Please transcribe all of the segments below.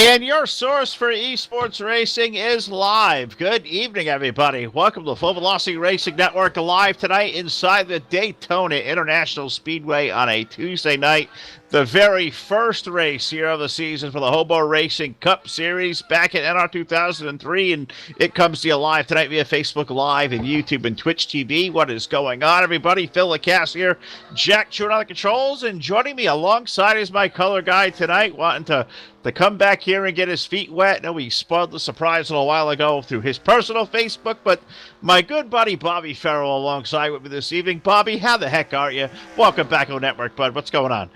And your source for esports racing is live. Good evening, everybody. Welcome to the Full Velocity Racing Network, live tonight inside the Daytona International Speedway on a Tuesday night. The very first race here of the season for the Hobo Racing Cup Series back in NR 2003, and it comes to you live tonight via Facebook Live and YouTube and Twitch TV. What is going on, everybody? Phil LaCasse here, Jack chewing on the controls, and joining me alongside is my color guy tonight, wanting to come back here and get his feet wet. No, he spoiled the surprise a little while ago through his personal Facebook, but my good buddy Bobby Farrell alongside with me this evening. Bobby, how the heck are you? Welcome back on Network, bud. What's going on?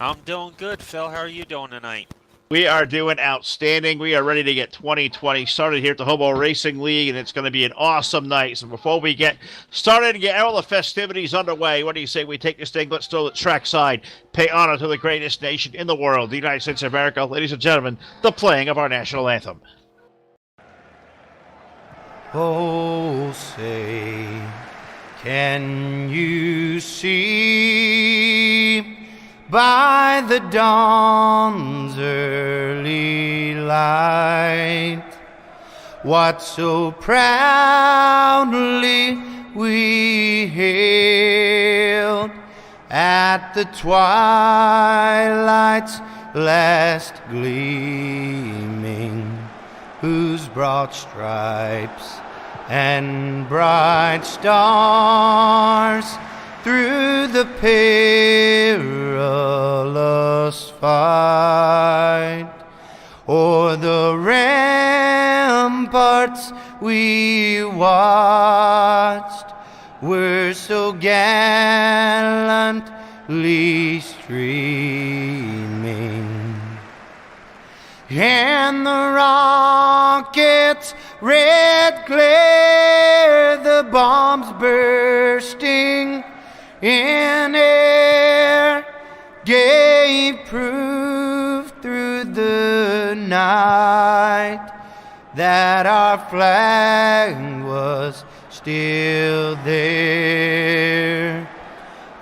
I'm doing good, Phil. How are you doing tonight? We are doing outstanding. We are ready to get 2020 started here at the Hobo Racing League, and it's going to be an awesome night. So before we get started and get all the festivities underway, what do you say we take this thing, let's throw it trackside, pay honor to the greatest nation in the world, the United States of America. Ladies and gentlemen, the playing of our national anthem. Oh, say, can you see by the dawn's early light what so proudly we hailed at the twilight's last gleaming, whose broad stripes and bright stars through the perilous fight o'er the ramparts we watched were so gallantly streaming, and the rockets' red glare, the bombs bursting in air, gave proof through the night that our flag was still there.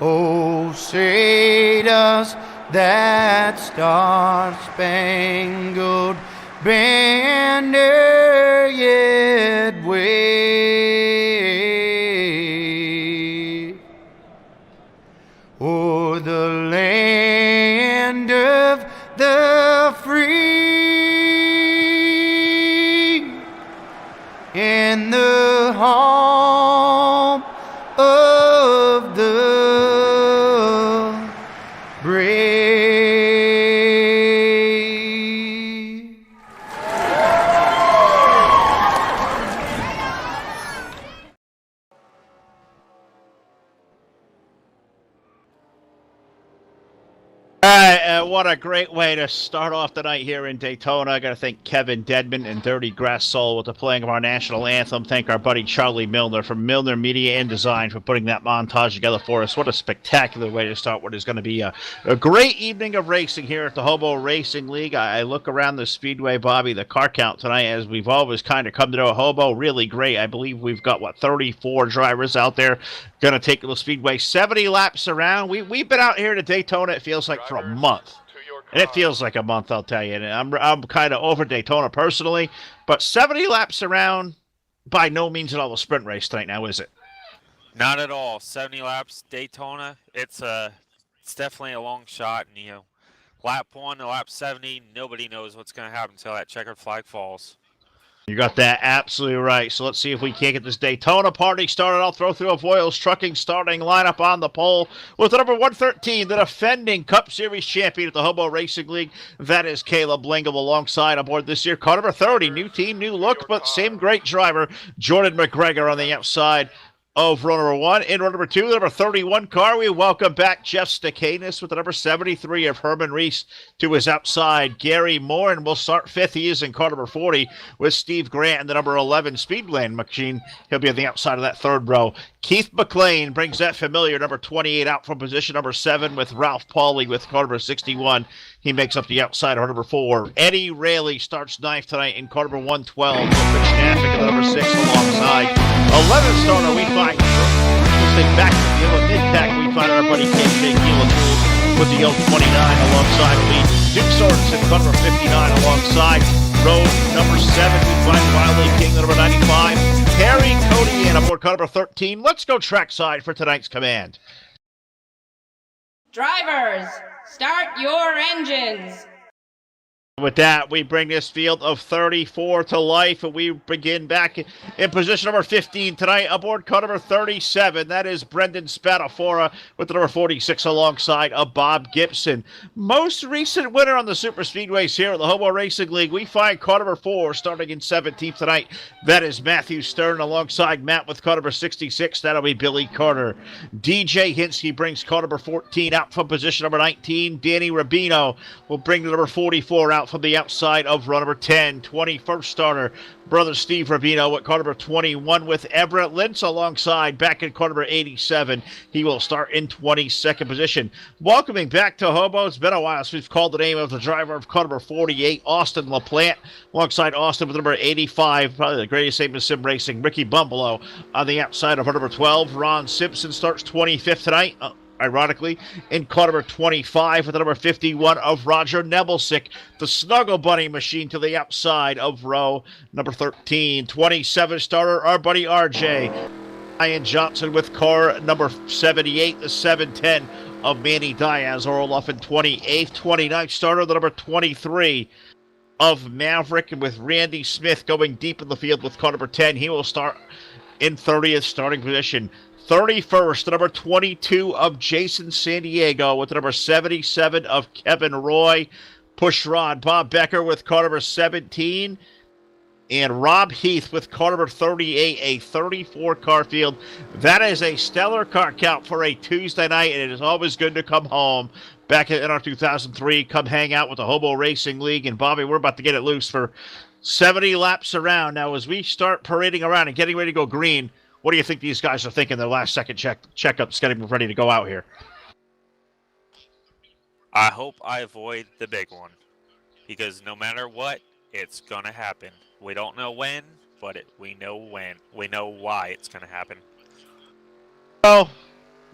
Oh, say does that star-spangled banner yet wave o'er the land of the free and the home of the brave? What a great way to start off the night here in Daytona. I got to thank Kevin Dedman and Dirty Grass Soul with the playing of our national anthem. Thank our buddy Charlie Milner from Milner Media and Design for putting that montage together for us. What a spectacular way to start what is going to be a great evening of racing here at the Hobo Racing League. I look around the Speedway, Bobby, the car count tonight, as we've always kind of come to know Hobo, really great. I believe we've got, 34 drivers out there going to take the Speedway 70 laps around. We've been out here to Daytona, it feels like, for a month. And it feels like a month, I'll tell you. And I'm kind of over Daytona personally. But 70 laps around, by no means at all a sprint race tonight now, is it? Not at all. 70 laps, Daytona. It's definitely a long shot. And, lap 1 to lap 70, nobody knows what's going to happen until that checkered flag falls. You got that absolutely right. So let's see if we can't get this Daytona party started. I'll throw through a Voiles Trucking starting lineup on the pole with the number 113, the defending Cup Series champion at the Hobo Racing League. That is Caleb Lingham alongside aboard this year. Car number 30, new team, new look, but same great driver, Jordan McGregor on the outside of row number 1. In row number 2, the number 31 car, we welcome back Jeff Stakanis with the number 73 of Herman Reese to his outside, Gary Moore, and we'll start 5th. He is in car number 40 with Steve Grant and the number 11 Speedland machine. He'll be on the outside of that 3rd row. Keith McLean brings that familiar number 28 out from position number 7 with Ralph Pauly with car number 61. He makes up the outside of number 4. Eddie Rayleigh starts 9th tonight in car number 112 with Rich Knappick at the number 6 alongside. 11th starter, we find, we'll say back to the yellow mid-pack, we find our buddy KJ Keelan with the L29 alongside Lee Duke Sorensen, car number 59 alongside road number 7. We find Riley King, the number 95. Harry Cody and aboard car number 13. Let's go trackside for tonight's command. Drivers, start your engines. With that, we bring this field of 34 to life, and we begin back in position number 15 tonight aboard car number 37. That is Brendan Spadafora with the number 46 alongside of Bob Gibson. Most recent winner on the Super Speedways here at the Hobo Racing League. We find car number 4 starting in 17th tonight. That is Matthew Stern alongside Matt with car number 66. That'll be Billy Carter. DJ Hinsky brings car number 14 out from position number 19. Danny Rubino will bring the number 44 out from the outside of run number 10. 21st starter, brother Steve Rubino at car number 21 with Everett Lentz alongside back in car number 87. He will start in 22nd position. Welcoming back to Hobo, it's been a while since we've called the name of the driver of car number 48, Austin LaPlante, alongside Austin with number 85, probably the greatest name in sim racing, Ricky Bumbalo on the outside of number 12. Ron Simpson starts 25th tonight. Ironically, in car number 25 with the number 51 of Roger Nebelsick, the Snuggle Bunny machine to the outside of row number 13. 27 starter, our buddy RJ. Ryan Johnson with car number 78, the 710 of Manny Diaz. Orloff in 28th. 29th starter, the number 23 of Maverick, and with Randy Smith going deep in the field with car number 10. He will start in 30th starting position. 31st, the number 22 of Jason San Diego with the number 77 of Kevin Roy. Pushrod, Bob Becker with car number 17. And Rob Heath with car number 38, a 34-car field. That is a stellar car count for a Tuesday night, and it is always good to come home. Back in our 2003, come hang out with the Hobo Racing League. And, Bobby, we're about to get it loose for 70 laps around. Now, as we start parading around and getting ready to go green, what do you think these guys are thinking their last second checkups, getting ready to go out here? I hope I avoid the big one, because no matter what, it's going to happen. We don't know when, but we know when. We know why it's going to happen. Well,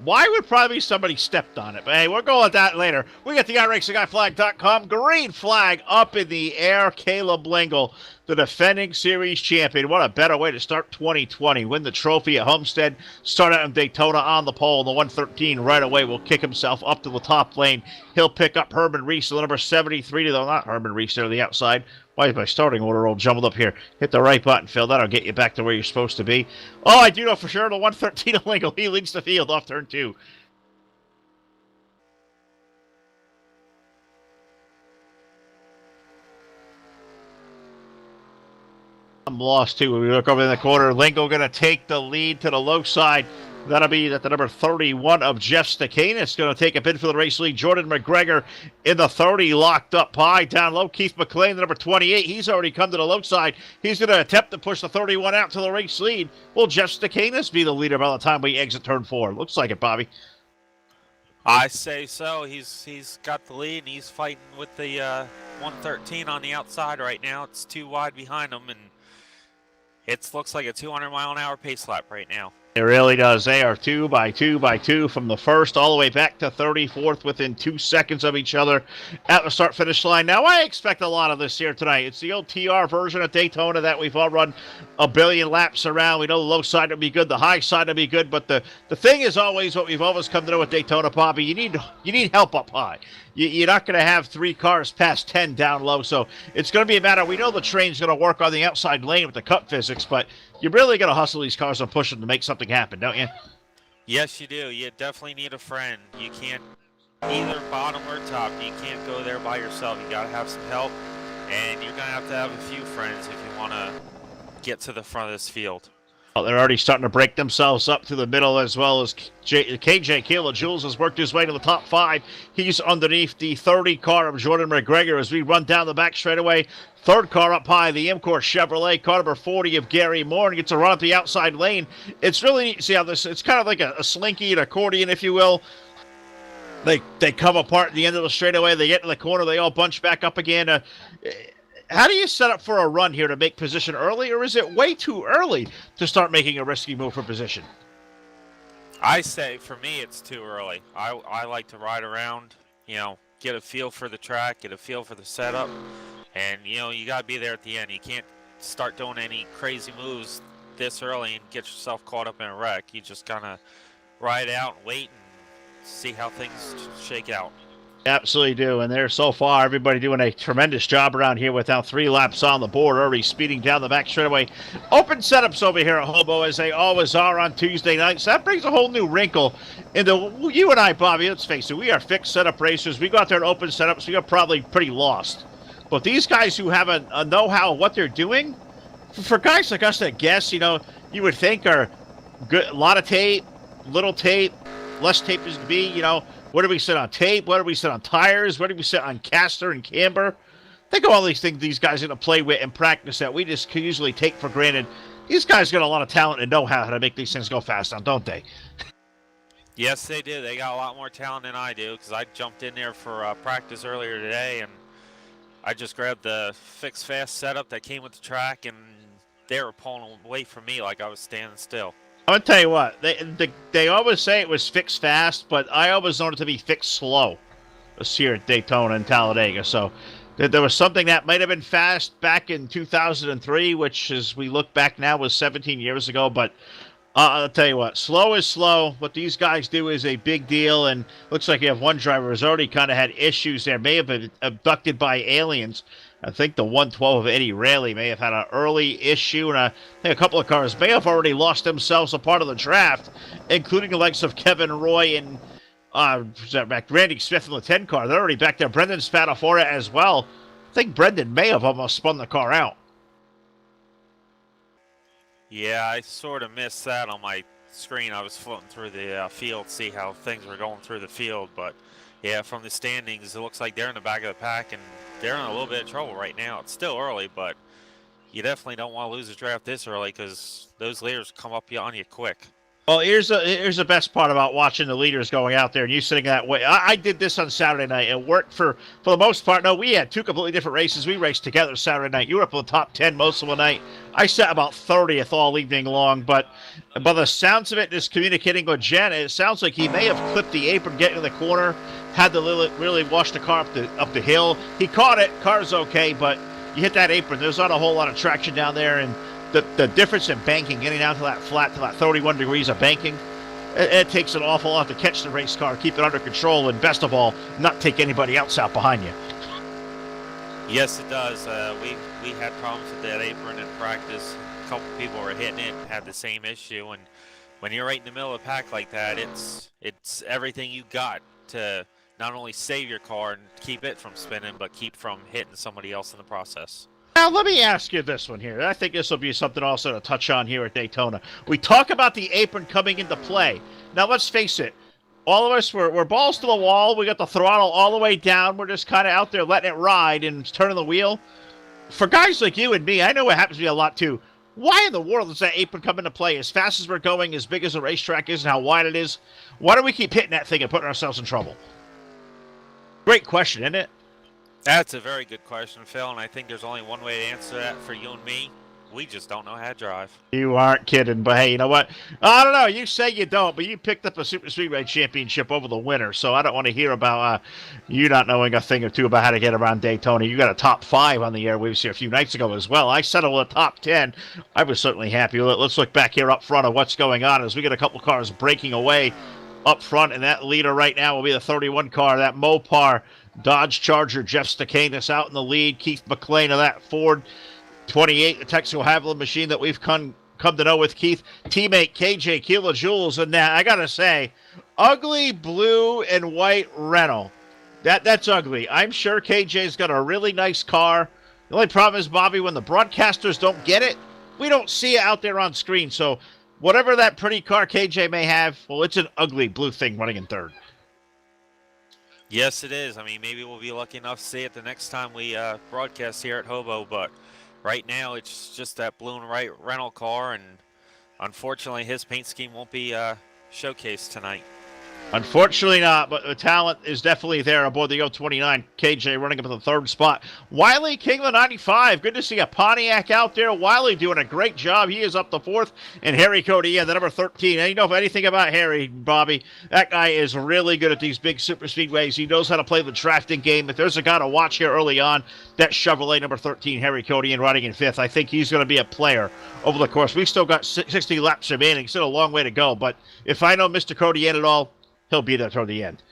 why would probably somebody stepped on it? But hey, we'll go with that later. We got the iRacingGuyFlag.com. Green flag up in the air. Caleb Lingle, the defending series champion. What a better way to start 2020. Win the trophy at Homestead. Start out in Daytona on the pole. The 113 right away will kick himself up to the top lane. He'll pick up Herman Reese, the number 73 to the, not Herman Reese there on the outside. Why is my starting order all jumbled up here? Hit the right button, Phil. That'll get you back to where you're supposed to be. Oh, I do know for sure the 113 of Lingle. He leads the field off turn 2. I'm lost too. When we look over in the corner, Lingle going to take the lead to the low side. That'll be that the number 31 of Jeff Stakanis going to take a bid for the race lead. Jordan McGregor in the 30, locked up high. Down low, Keith McLean, the number 28. He's already come to the low side. He's going to attempt to push the 31 out to the race lead. Will Jeff Stakanis be the leader by the time we exit turn 4? Looks like it, Bobby. I say so. He's got the lead, and he's fighting with the 113 on the outside right now. It's too wide behind him, and it looks like a 200-mile-an-hour pace lap right now. It really does. They are 2 by 2 by 2 from the first all the way back to 34th within 2 seconds of each other at the start-finish line. Now, I expect a lot of this here tonight. It's the old TR version of Daytona that we've all run a billion laps around. We know the low side will be good, the high side will be good, but the thing is always what we've always come to know with Daytona, Bobby. You need help up high. You're not going to have 3 cars past 10 down low, so it's going to be a matter. We know the train's going to work on the outside lane with the cut physics, but you're really going to hustle these cars and push them to make something happen, don't you? Yes, you do. You definitely need a friend. You can't either bottom or top. You can't go there by yourself. You got to have some help, and you're going to have a few friends if you want to get to the front of this field. Well, they're already starting to break themselves up to the middle, as well as KJ Kayla Jules has worked his way to the top 5. He's underneath the 30 car of Jordan McGregor as we run down the back straightaway. Third car up high, the Imcore Chevrolet, car number 40 of Gary Moore, and gets a run up the outside lane. It's really neat to see how this, it's kind of like a slinky, an accordion, if you will. They come apart at the end of the straightaway, they get in the corner, they all bunch back up again. How do you set up for a run here to make position early, or is it way too early to start making a risky move for position? I say, for me, it's too early. I like to ride around, get a feel for the track, get a feel for the setup, and you got to be there at the end. You can't start doing any crazy moves this early and get yourself caught up in a wreck. You just kind of ride out and wait and see how things shake out. Absolutely do. And there so far, everybody doing a tremendous job around here with now 3 laps on the board, already speeding down the back straightaway. Open setups over here at Hobo, as they always are on Tuesday nights. That brings a whole new wrinkle into you and I, Bobby. Let's face it, we are fixed setup racers. We go out there and open setups, we are probably pretty lost. But these guys who have a know-how of what they're doing, for guys like us that guess, you would think are good, a lot of tape, little tape, less tape as to be, what do we sit on tape? What do we sit on tires? What do we sit on caster and camber? Think of all these things these guys are going to play with and practice that we just can usually take for granted. These guys got a lot of talent and know how to make these things go fast now, don't they? Yes, they do. They got a lot more talent than I do, because I jumped in there for practice earlier today, and I just grabbed the fix fast setup that came with the track, and they were pulling away from me like I was standing still. I'm going to tell you what, they always say it was fixed fast, but I always known it to be fixed slow. This here at Daytona and Talladega. So there was something that might have been fast back in 2003, which, as we look back now, was 17 years ago. But I'll tell you what, slow is slow. What these guys do is a big deal, and looks like you have one driver who's already kind of had issues there, may have been abducted by aliens. I think the 112 of Eddie Rayleigh may have had an early issue, and I think a couple of cars may have already lost themselves a part of the draft, including the likes of Kevin Roy and Randy Smith in the 10 car. They're already back there. Brendan Spadafora as well. I think Brendan may have almost spun the car out. Yeah, I sort of missed that on my screen. I was floating through the field, see how things were going through the field, but yeah, from the standings, it looks like they're in the back of the pack, and they're in a little bit of trouble right now. It's still early, but you definitely don't want to lose a draft this early, because those leaders come up on you quick. Well, here's the best part about watching the leaders going out there and you sitting that way. I did this on Saturday night. It worked for the most part. No, we had 2 completely different races. We raced together Saturday night. You were up in the top 10 most of the night. I sat about 30th all evening long, but by the sounds of it, just communicating with Jen, it sounds like he may have clipped the apron getting in the corner, had to really wash the car up the hill. He caught it. Car's okay, but you hit that apron. There's not a whole lot of traction down there, and the difference in banking, getting down to that flat, to that 31 degrees of banking, it takes an awful lot to catch the race car, keep it under control, and best of all, not take anybody else out behind you. Yes, it does. We had problems with that apron in practice. A couple people were hitting it and had the same issue. And when you're right in the middle of the pack like that, it's everything you got to not only save your car and keep it from spinning, but keep from hitting somebody else in the process. Now, let me ask you this one here. I think this will be something also to touch on here at Daytona. We talk about the apron coming into play. Now, let's face it. All of us, we're balls to the wall. We got the throttle all the way down. We're just kind of out there letting it ride and turning the wheel. For guys like you and me, I know it happens to be a lot too. Why in the world does that apron come into play? As fast as we're going, as big as the racetrack is and how wide it is, why do we keep hitting that thing and putting ourselves in trouble? Great question, isn't it? That's a very good question, Phil, and I think there's only one way to answer that for you and me. We just don't know how to drive. You aren't kidding, but hey, you know what? I don't know. You say you don't, but you picked up a Super Speedway Championship over the winter, so I don't want to hear about you not knowing a thing or two about how to get around Daytona. You got a top 5 on the airwaves here a few nights ago as well. I settled with a top 10. I was certainly happy with it. Let's look back here up front of what's going on as we get a couple cars breaking away up front, and that leader right now will be the 31 car, that Mopar Dodge Charger. Jeff Stakanis out in the lead. Keith McLean of that Ford 28, the Texaco Haviland machine that we've come to know with Keith. Teammate KJ Kilojoules, and that, I gotta say, ugly blue and white Renault. That's ugly. I'm sure KJ's got a really nice car. The only problem is, Bobby, when the broadcasters don't get it, we don't see it out there on screen. So whatever that pretty car KJ may have, well, it's an ugly blue thing running in third. Yes, it is. I mean, maybe we'll be lucky enough to see it the next time we broadcast here at Hobo, but right now it's just that blue and white rental car, and unfortunately his paint scheme won't be showcased tonight. Unfortunately not, but the talent is definitely there aboard the 029. KJ running up in the third spot. Wiley King, the 95. Good to see a Pontiac out there. Wiley doing a great job. He is up the fourth. And Harry Cody, the number 13. And you know anything about Harry, Bobby, that guy is really good at these big super speedways. He knows how to play the drafting game. If there's a guy to watch here early on, that Chevrolet number 13, Harry Cody, riding in fifth. I think he's going to be a player over the course. We've still got 60 laps remaining. Still a long way to go. But if I know Mr. Cody at all, he'll be there toward the end.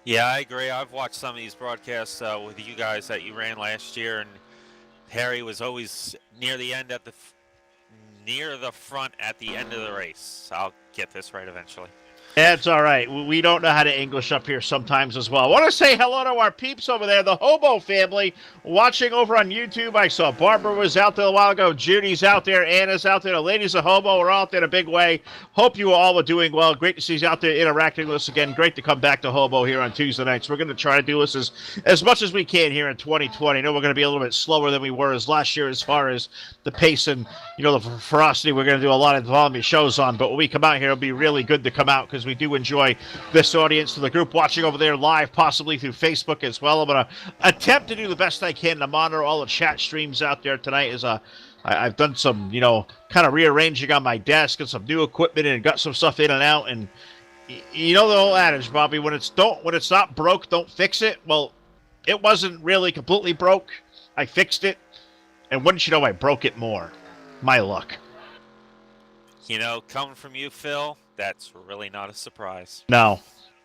Yeah, I agree. I've watched some of these broadcasts with you guys that you ran last year, and Harry was always near the end near the front at the end of the race. I'll get this right eventually. That's all right. We don't know how to English up here sometimes as well. I want to say hello to our peeps over there, the Hobo family, watching over on YouTube. I saw Barbara was out there a while ago. Judy's out there. Anna's out there. The ladies of Hobo are out there in a big way. Hope you all are doing well. Great to see you out there interacting with us again. Great to come back to Hobo here on Tuesday nights. We're going to try to do this as much as we can here in 2020. I know we're going to be a little bit slower than we were as last year as far as the pace and, the ferocity we're going to do a lot of volume shows on. But when we come out here, it'll be really good to come out because we do enjoy this audience. To the group watching over there live, possibly through Facebook as well, I'm going to attempt to do the best I can to monitor all the chat streams out there tonight. I've done some, kind of rearranging on my desk and some new equipment and got some stuff in and out. And you know the old adage, Bobby, when it's not broke, don't fix it. Well, it wasn't really completely broke. I fixed it, and wouldn't you know, I broke it more. My luck. Coming from you, Phil, that's really not a surprise. No,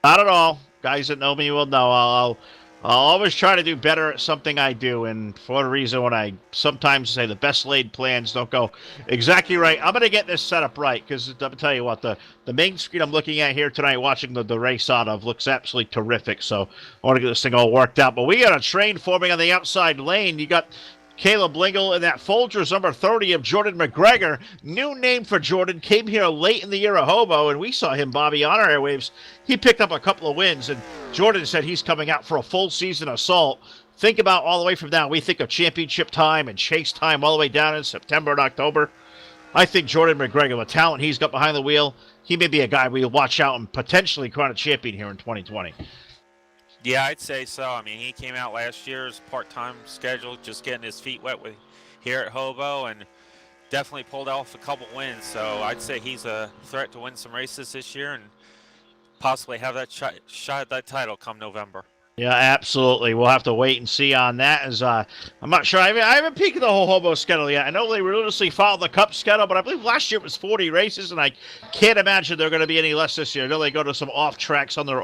not at all. Guys that know me will know. I'll always try to do better at something I do, and for the reason when I sometimes say the best laid plans don't go exactly right, I'm going to get this set up right, because I'll tell you what, the main screen I'm looking at here tonight, watching the race out of, looks absolutely terrific, so I want to get this thing all worked out. But we got a train forming on the outside lane. You got Caleb Lingle and that Folgers number 30 of Jordan McGregor. New name for Jordan. Came here late in the year of Hobo, and we saw him, Bobby, on our airwaves. He picked up a couple of wins, and Jordan said he's coming out for a full season assault. Think about all the way from now. We think of championship time and chase time all the way down in September and October. I think Jordan McGregor, the talent he's got behind the wheel, he may be a guy we'll watch out and potentially crown a champion here in 2020. Yeah, I'd say so. I mean, he came out last year as part-time schedule, just getting his feet wet here at Hobo, and definitely pulled off a couple wins. So I'd say he's a threat to win some races this year and possibly have that shot at that title come November. Yeah, absolutely. We'll have to wait and see on that. As I'm not sure. I haven't peeked at the whole Hobo schedule yet. I know they religiously follow the Cup schedule, but I believe last year it was 40 races, and I can't imagine they're going to be any less this year. I know they go to some off tracks on their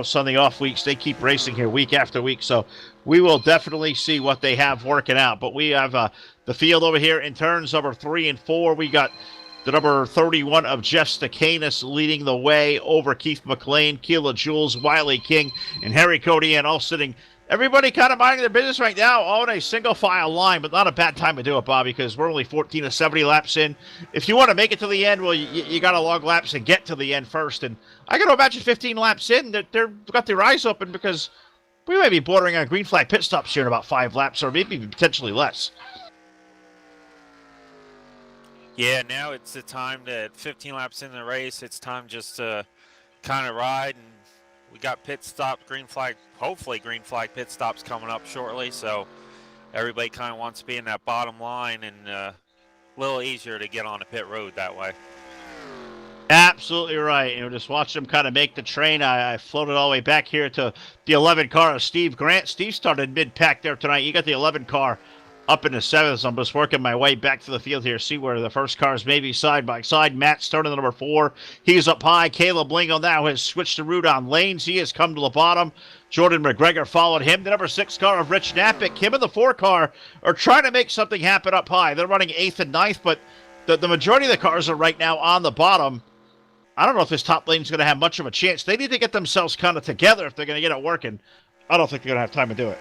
some of the off weeks. They keep racing here week after week, so we will definitely see what they have working out. But we have the field over here in turns number 3 and 4. We got the number 31 of Jeff Stakanis leading the way over Keith McLean, Keela Jules, Wiley King, and Harry Cody, and all sitting. Everybody kind of minding their business right now, all in a single file line, but not a bad time to do it, Bobby, because we're only 14 to 70 laps in. If you want to make it to the end, well, you got to log laps and get to the end first. And I got to imagine 15 laps in that they've got their eyes open, because we might be bordering on green flag pit stops here in about 5 laps, or maybe potentially less. Yeah, now it's the time that 15 laps in the race, it's time just to kind of ride, and we got pit stop, hopefully green flag pit stops coming up shortly, so everybody kind of wants to be in that bottom line, and a little easier to get on a pit road that way. Absolutely right. Just watch them kind of make the train. I floated all the way back here to the 11 car of Steve Grant. Steve started mid-pack there tonight. You got the 11 car up in the 7th, so I'm just working my way back to the field here, see where the first cars may be side by side. Matt starting the number 4. He's up high. Caleb Lingle now has switched the route on lanes. He has come to the bottom. Jordan McGregor followed him. The number 6 car of Rich Knappich. Him and the 4 car are trying to make something happen up high. They're running 8th and 9th, but the majority of the cars are right now on the bottom. I don't know if this top lane is going to have much of a chance. They need to get themselves kind of together if they're going to get it working. I don't think they're going to have time to do it.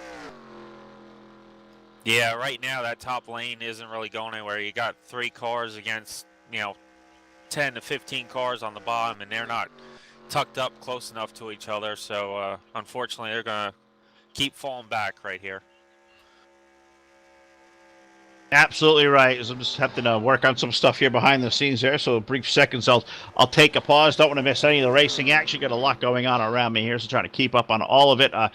Yeah, right now that top lane isn't really going anywhere. You got 3 cars against, 10 to 15 cars on the bottom, and they're not tucked up close enough to each other. So, unfortunately, they're going to keep falling back right here. Absolutely right. So I'm just having to work on some stuff here behind the scenes there. So brief seconds, I'll take a pause. Don't want to miss any of the racing action. Got a lot going on around me here, so trying to keep up on all of it. The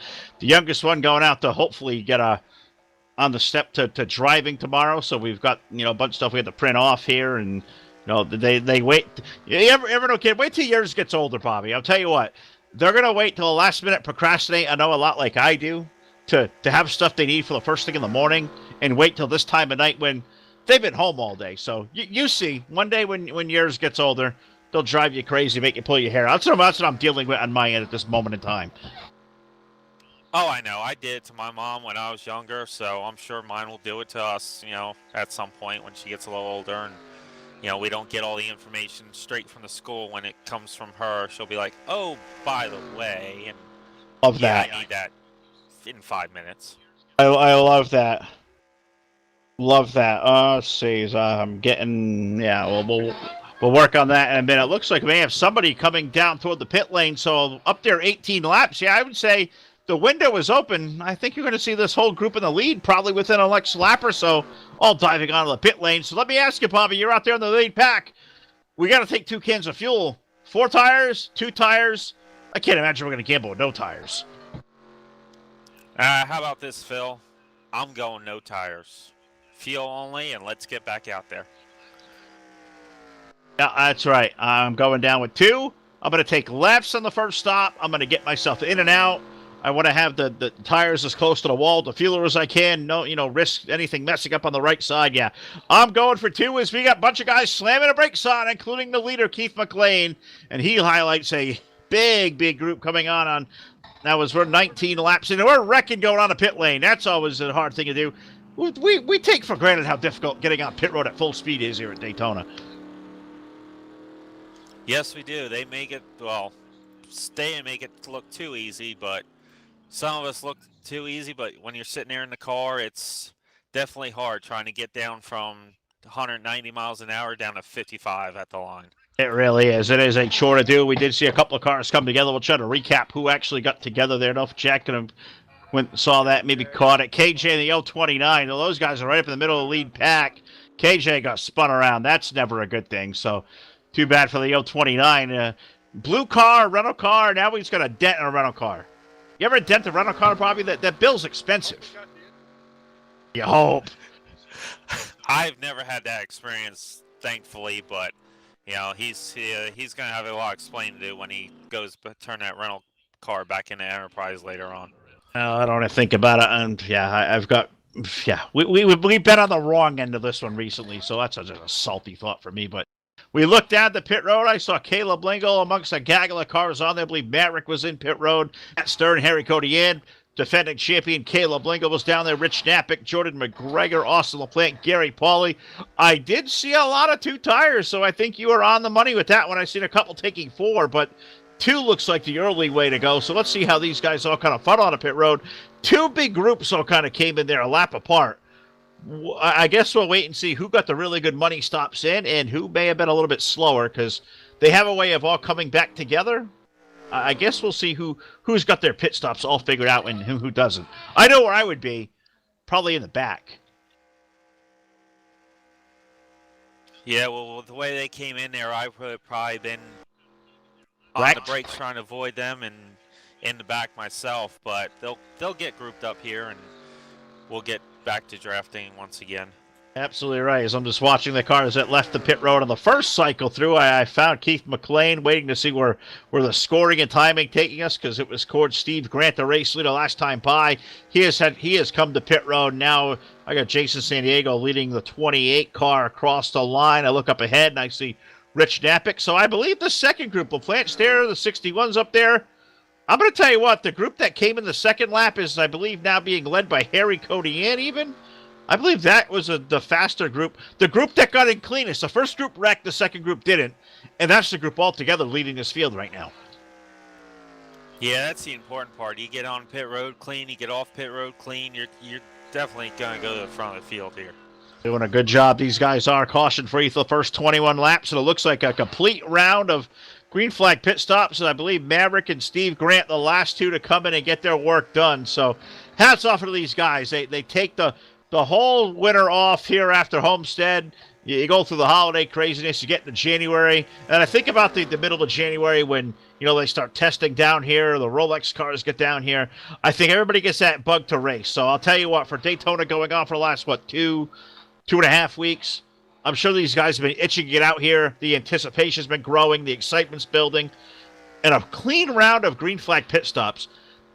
youngest one going out to hopefully get on the step to driving tomorrow. So we've got a bunch of stuff we have to print off here, and they wait. You ever know, kid? Wait till yours gets older, Bobby. I'll tell you what, they're gonna wait till the last minute, procrastinate. I know a lot like I do to have stuff they need for the first thing in the morning, and wait till this time of night when they've been home all day. So you see, one day when yours gets older, they'll drive you crazy, make you pull your hair out. That's what I'm dealing with on my end at this moment in time. Oh, I know. I did it to my mom when I was younger, so I'm sure mine will do it to us, at some point when she gets a little older. And, we don't get all the information straight from the school when it comes from her. She'll be like, oh, by the way. And Love that. I need that in 5 minutes. I love that. Love that. Let's see. I'm getting. Yeah, we'll work on that in a minute. It looks like we may have somebody coming down toward the pit lane. So up there, 18 laps. Yeah, I would say the window is open. I think you're going to see this whole group in the lead probably within a next lap or so, all diving onto the pit lane. So let me ask you, Bobby, you're out there in the lead pack. We got to take 2 cans of fuel. 4 tires, 2 tires. I can't imagine we're going to gamble with no tires. How about this, Phil? I'm going no tires. Fuel only, and let's get back out there. Yeah, that's right. I'm going down with 2. I'm going to take lefts on the first stop. I'm going to get myself in and out. I want to have the tires as close to the wall, the fueler as I can. No, risk anything messing up on the right side. Yeah, I'm going for 2 as we got a bunch of guys slamming the brakes on, including the leader, Keith McLean. And he highlights a big group coming on. That was for 19 laps. And we're wrecking going on a pit lane. That's always a hard thing to do. We take for granted how difficult getting on pit road at full speed is here at Daytona. Yes, we do. They make it, stay and make it look too easy, but some of us look too easy, but when you're sitting there in the car, it's definitely hard trying to get down from 190 miles an hour down to 55 at the line. It really is. It is a chore to do. We did see a couple of cars come together. We'll try to recap who actually got together there. Don't Jack could have saw that, maybe caught it. KJ and the 029, those guys are right up in the middle of the lead pack. KJ got spun around. That's never a good thing. So too bad for the 029. Blue car, rental car. Now he's got a dent in a rental car. You ever dent a rental car? Probably that bill's expensive. You hope. I've never had that experience, thankfully, but he's going to have a lot of explaining to do when he goes to turn that rental car back into Enterprise later on. I don't want to think about it, and we've been on the wrong end of this one recently, so that's just a salty thought for me. But we looked down the pit road. I saw Caleb Lingle amongst a gaggle of cars on there. I believe Maverick was in pit road. Matt Stern, Harry Codian, defending champion Caleb Lingle was down there. Rich Knappick, Jordan McGregor, Austin LaPlante, Gary Pauly. I did see a lot of 2 tires, so I think you were on the money with that one. I've seen a couple taking 4, but 2 looks like the early way to go. So let's see how these guys all kind of fought on a pit road. 2 big groups all kind of came in there a lap apart. I guess we'll wait and see who got the really good money stops in and who may have been a little bit slower, because they have a way of all coming back together. I guess we'll see who's got their pit stops all figured out and who doesn't. I know where I would be, probably in the back. Yeah, well, the way they came in there, I would have probably been on the brakes trying to avoid them and in the back myself. But they'll get grouped up here, and we'll get back to drafting once again. Absolutely right. As I'm just watching the cars that left the pit road on the first cycle through, I found Keith McLean waiting to see where the scoring and timing taking us, because it was towards Steve Grant, the race leader, last time by. He has come to pit road. Now I got Jason San Diego leading the 28 car across the line. I look up ahead and I see Rich Knappick. So I believe the second group, LaPlante's there, the 61's up there. I'm going to tell you what, the group that came in the second lap is, I believe, now being led by Harry Codian even. I believe that was the faster group. The group that got in cleanest. The first group wrecked, the second group didn't. And that's the group altogether leading this field right now. Yeah, that's the important part. You get on pit road clean, you get off pit road clean, you're definitely going to go to the front of the field here. Doing a good job. These guys are caution-free for the first 21 laps. And it looks like a complete round of green flag pit stops. And I believe Maverick and Steve Grant, the last 2 to come in and get their work done. So hats off to these guys. They take the the whole winter off here after Homestead. You go through the holiday craziness, you get into January, and I think about the middle of January when, they start testing down here, the Rolex cars get down here. I think everybody gets that bug to race. So I'll tell you what, for Daytona going on for the last, 2.5 weeks, I'm sure these guys have been itching to get out here. The anticipation's been growing, the excitement's building, and a clean round of green flag pit stops.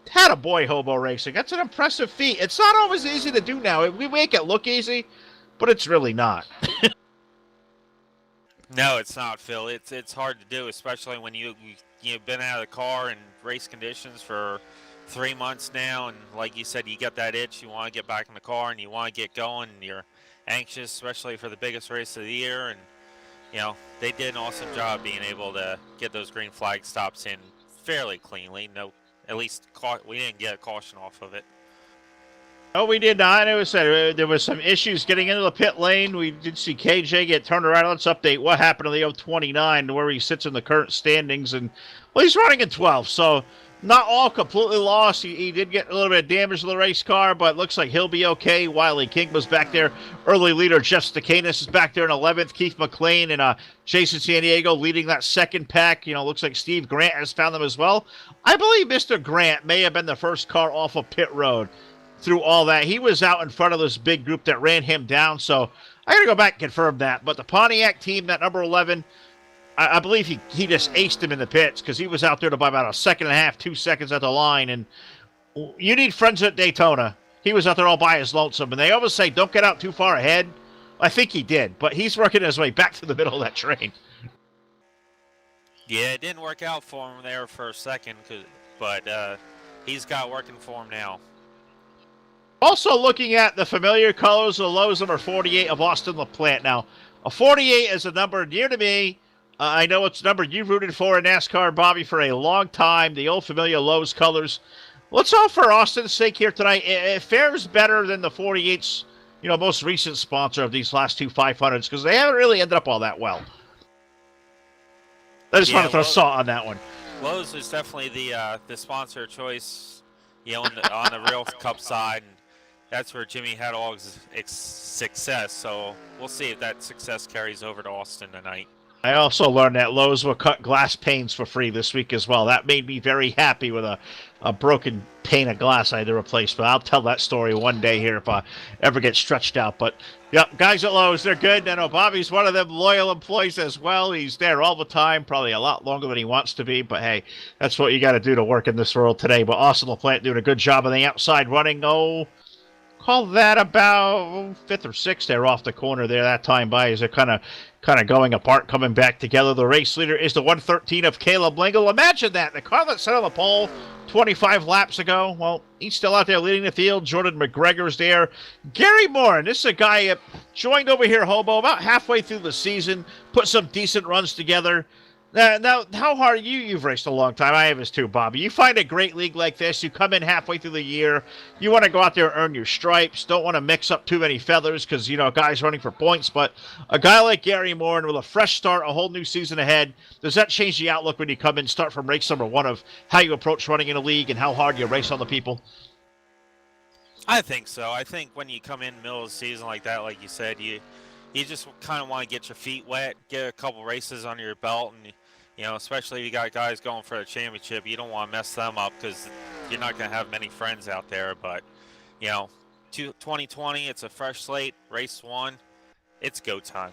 Had a boy, Hobo Racing. That's an impressive feat. It's not always easy to do now. We make it look easy, but it's really not. No, it's not, Phil. It's hard to do, especially when you've been out of the car in race conditions for 3 months now, and like you said, you get that itch. You want to get back in the car and you want to get going, and you're anxious, especially for the biggest race of the year. And they did an awesome job being able to get those green flag stops in fairly cleanly. No, at least we didn't get a caution off of it. Oh, we did not. It was there was some issues getting into the pit lane. We did see KJ get turned around. Let's update what happened to the 029, where he sits in the current standings. And, well, he's running in 12th, so not all completely lost. He did get a little bit of damage to the race car, but it looks like he'll be okay. Wiley King was back there. Early leader Jeff Stakanis is back there in 11th. Keith McLean and Jason San Diego leading that second pack. Looks like Steve Grant has found them as well. I believe Mr. Grant may have been the first car off of pit road through all that. He was out in front of this big group that ran him down, so I got to go back and confirm that. But the Pontiac team, that number 11, I believe he just aced him in the pits because he was out there to by about 1.5 seconds, 2 seconds at the line. And you need friends at Daytona. He was out there all by his lonesome. And they always say, don't get out too far ahead. I think he did, but he's working his way back to the middle of that train. Yeah, it didn't work out for him there for a second, but he's got working for him now. Also looking at the familiar colors of the Lowe's number 48 of Austin LaPlante. Now, a 48 is a number near to me. I know it's a number you've rooted for in NASCAR, Bobby, for a long time. The old familiar Lowe's colors. Let's all, for Austin's sake here tonight, it fares better than the 48's, most recent sponsor of these last two 500s, because they haven't really ended up all that well. I just want to throw salt on that one. Lowe's is definitely the sponsor choice, on the Real Cup side. And that's where Jimmy had all his success, so we'll see if that success carries over to Austin tonight. I also learned that Lowe's will cut glass panes for free this week as well. That made me very happy with a broken pane of glass I had to replace, but I'll tell that story one day here if I ever get stretched out. But, yep, guys at Lowe's, they're good. I know Bobby's one of them loyal employees as well. He's there all the time, probably a lot longer than he wants to be, but, hey, that's what you got to do to work in this world today. But Austin LaPlante doing a good job on the outside running. Call that about 5th or 6th there off the corner there that time by as they're kind of going apart, coming back together. The race leader is the 113 of Caleb Lingle. Imagine that. The car that set on the pole 25 laps ago, well, he's still out there leading the field. Jordan McGregor's there. Gary Moore, and this is a guy that joined over here, Hobo, about halfway through the season, put some decent runs together. Now, how hard you've raced a long time. I have as too, Bobby. You find a great league like this. You come in halfway through the year. You want to go out there and earn your stripes. Don't want to mix up too many feathers because, guys running for points. But a guy like Gary Moore, and with a fresh start, a whole new season ahead, does that change the outlook when you come in, start from race number 1 of how you approach running in a league and how hard you race on the people? I think so. I think when you come in the middle of the season like that, like you said, you just kind of want to get your feet wet, get a couple races under your belt, and especially if you got guys going for the championship, you don't want to mess them up because you're not going to have many friends out there. But, 2020, it's a fresh slate, race 1, it's go time.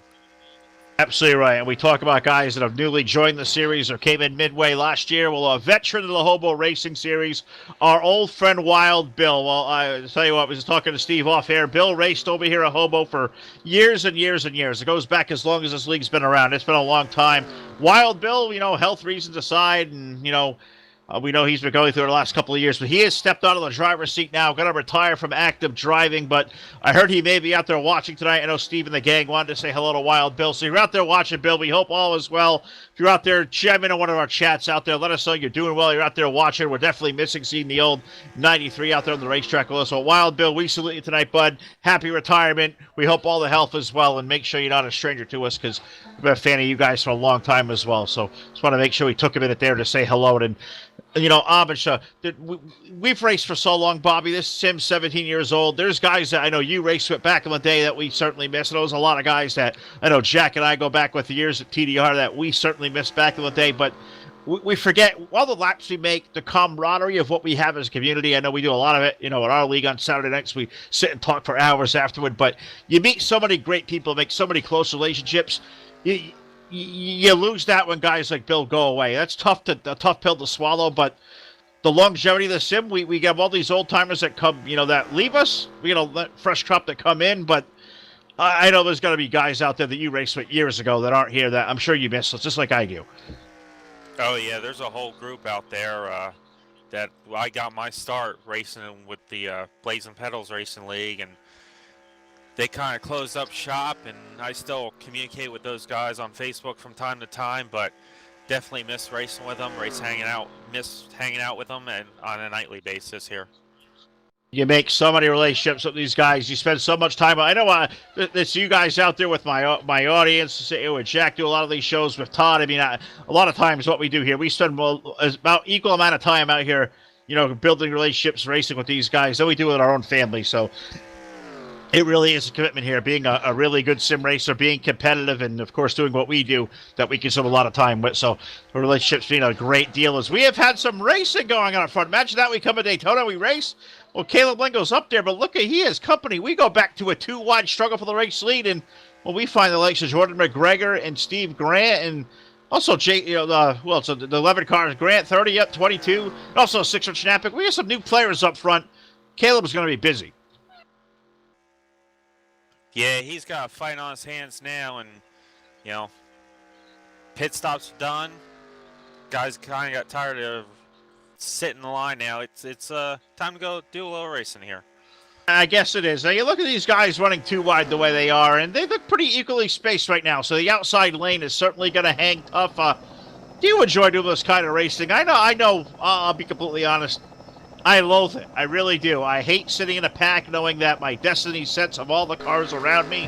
Absolutely right. And we talk about guys that have newly joined the series or came in midway last year. Well, a veteran of the Hobo Racing Series, our old friend Wild Bill. Well, I tell you what, I was talking to Steve off air. Bill raced over here at Hobo for years and years and years. It goes back as long as this league's been around. It's been a long time. Wild Bill, health reasons aside, and, we know he's been going through it the last couple of years, but he has stepped out of the driver's seat now, going to retire from active driving, but I heard he may be out there watching tonight. I know Steve and the gang wanted to say hello to Wild Bill, so you're out there watching, Bill. We hope all is well. If you're out there, chime in on one of our chats out there. Let us know you're doing well. You're out there watching. We're definitely missing seeing the old 93 out there on the racetrack with us. So, Wild Bill, we salute you tonight, bud. Happy retirement. We hope all the health is well, and make sure you're not a stranger to us because we've been a fan of you guys for a long time as well. So just want to make sure we took a minute there to say hello and Amish, we've raced for so long, Bobby. This Sim's 17 years old. There's guys that I know you raced with back in the day that we certainly miss. And there's a lot of guys that I know Jack and I go back with the years at TDR that we certainly missed back in the day. But we forget all the laps we make, the camaraderie of what we have as a community. I know we do a lot of it, in our league on Saturday nights. We sit and talk for hours afterward. But you meet so many great people, make so many close relationships. You lose that when guys like Bill go away. That's a tough pill to swallow, but the longevity of the sim, we have all these old timers that come, that leave us. We got a fresh crop that come in, but I know there's got to be guys out there that you raced with years ago that aren't here that I'm sure you miss, just like I do. Oh yeah, there's a whole group out there that I got my start racing with the Blazing Pedals Racing League, and they kind of closed up shop, and I still communicate with those guys on Facebook from time to time, but definitely miss racing with them, miss hanging out with them and on a nightly basis here. You make so many relationships with these guys. You spend so much time. I know it's you guys out there with my audience. With Jack, do a lot of these shows with Todd. I mean, a lot of times what we do here, we spend about equal amount of time out here, building relationships, racing with these guys than we do with our own family. So it really is a commitment here, being a really good sim racer, being competitive, and, of course, doing what we do that we consume a lot of time with. So the relationship's been a great deal as we have had some racing going on up front. Imagine that we come to Daytona, we race. Well, Caleb Lingo's up there, but look at he has company. We go back to a 2-wide struggle for the race lead, and we find the likes of Jordan McGregor and Steve Grant, and also so the 11 cars, Grant 30 up, 22, and also 6er Schnappick. We have some new players up front. Caleb's going to be busy. Yeah, he's got a fight on his hands now, and, pit stops done. Guys kind of got tired of sitting in the line now. It's time to go do a little racing here. I guess it is. Now, you look at these guys running too wide the way they are, and they look pretty equally spaced right now, so the outside lane is certainly going to hang tough. Do you enjoy doing this kind of racing? I know, I'll be completely honest. I loathe it. I really do. I hate sitting in a pack knowing that my destiny sets of all the cars around me.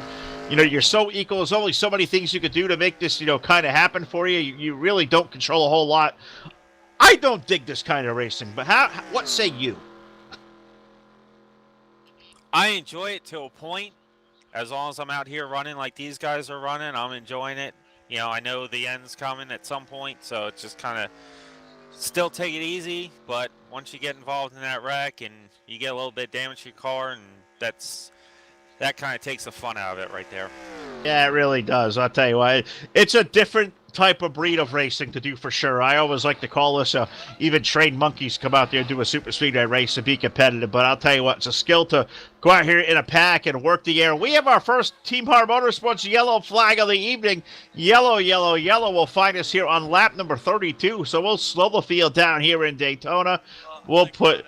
You're so equal. There's only so many things you could do to make this, kind of happen for you. You really don't control a whole lot. I don't dig this kind of racing, but what say you? I enjoy it to a point. As long as I'm out here running like these guys are running, I'm enjoying it. I know the end's coming at some point, so it's just kind of still take it easy, but once you get involved in that wreck and you get a little bit damage to your car, and that kind of takes the fun out of it right there. Yeah, it really does. I'll tell you what, it's a different type of breed of racing to do for sure. I always like to call this even trained monkeys come out there and do a super speedway race and be competitive, but I'll tell you what, it's a skill to go out here in a pack and work the air. We have our first Team Power Motorsports yellow flag of the evening. Yellow will find us here on lap number 32, so we'll slow the field down here in Daytona. We'll put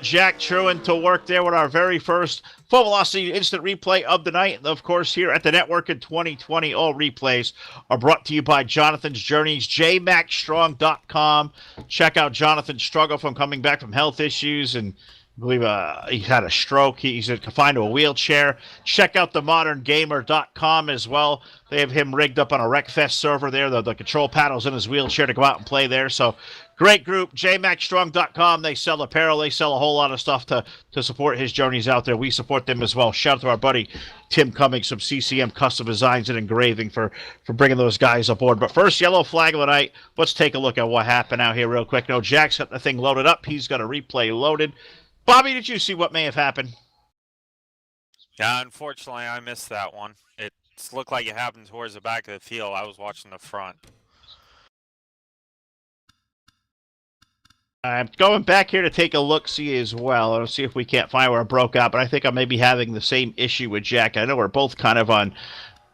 Jack Truan to work there with our very first full velocity instant replay of the night. Of course, here at the network in 2020, all replays are brought to you by Jonathan's Journeys, jmaxstrong.com. Check out Jonathan's struggle from coming back from health issues, and I believe he had a stroke. He's confined to a wheelchair. Check out themoderngamer.com as well. They have him rigged up on a Wreckfest server there. The control panel's in his wheelchair to go out and play there. So great group, jmaxstrong.com. They sell apparel. They sell a whole lot of stuff to support his journeys out there. We support them as well. Shout out to our buddy Tim Cummings from CCM Custom Designs and Engraving for bringing those guys aboard. But first, yellow flag of the night. Let's take a look at what happened out here real quick. No, Jack's got the thing loaded up. He's got a replay loaded. Bobby, did you see what may have happened? Yeah, unfortunately, I missed that one. It looked like it happened towards the back of the field. I was watching the front. I'm going back here to take a look-see as well. I'll see if we can't find where it broke out, but I think I may be having the same issue with Jack. I know we're both kind of on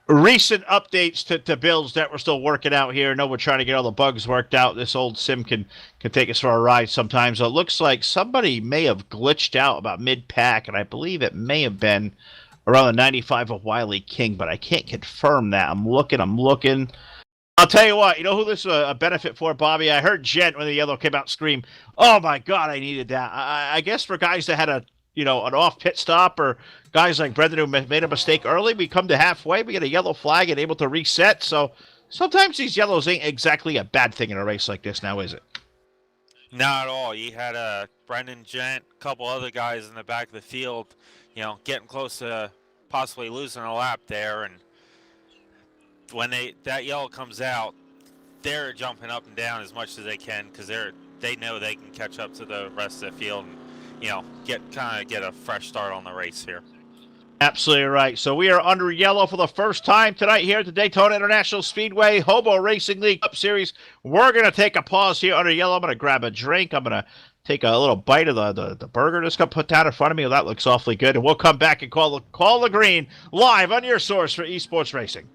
recent updates to builds that we're still working out here. I know we're trying to get all the bugs worked out. This old sim can take us for a ride sometimes. So it looks like somebody may have glitched out about mid-pack, and I believe it may have been around the 95 of Wiley King, but I can't confirm that. I'm looking. I'll tell you what, you know who this is a benefit for, Bobby? I heard Gent when the yellow came out scream, "Oh my God, I needed that." I guess for guys that had an off pit stop, or guys like Brendan who made a mistake early, we come to halfway, we get a yellow flag and able to reset. So sometimes these yellows ain't exactly a bad thing in a race like this now, is it? Not at all. You had Brendan Gent, a couple other guys in the back of the field, getting close to possibly losing a lap there. And when that yellow comes out, they're jumping up and down as much as they can because they know they can catch up to the rest of the field and get a fresh start on the race here. Absolutely right. So we are under yellow for the first time tonight here at the Daytona International Speedway Hobo Racing League Cup Series. We're going to take a pause here under yellow. I'm going to grab a drink. I'm going to take a little bite of the burger that's got put down in front of me. That looks awfully good. And we'll come back and call the green live on your source for esports racing.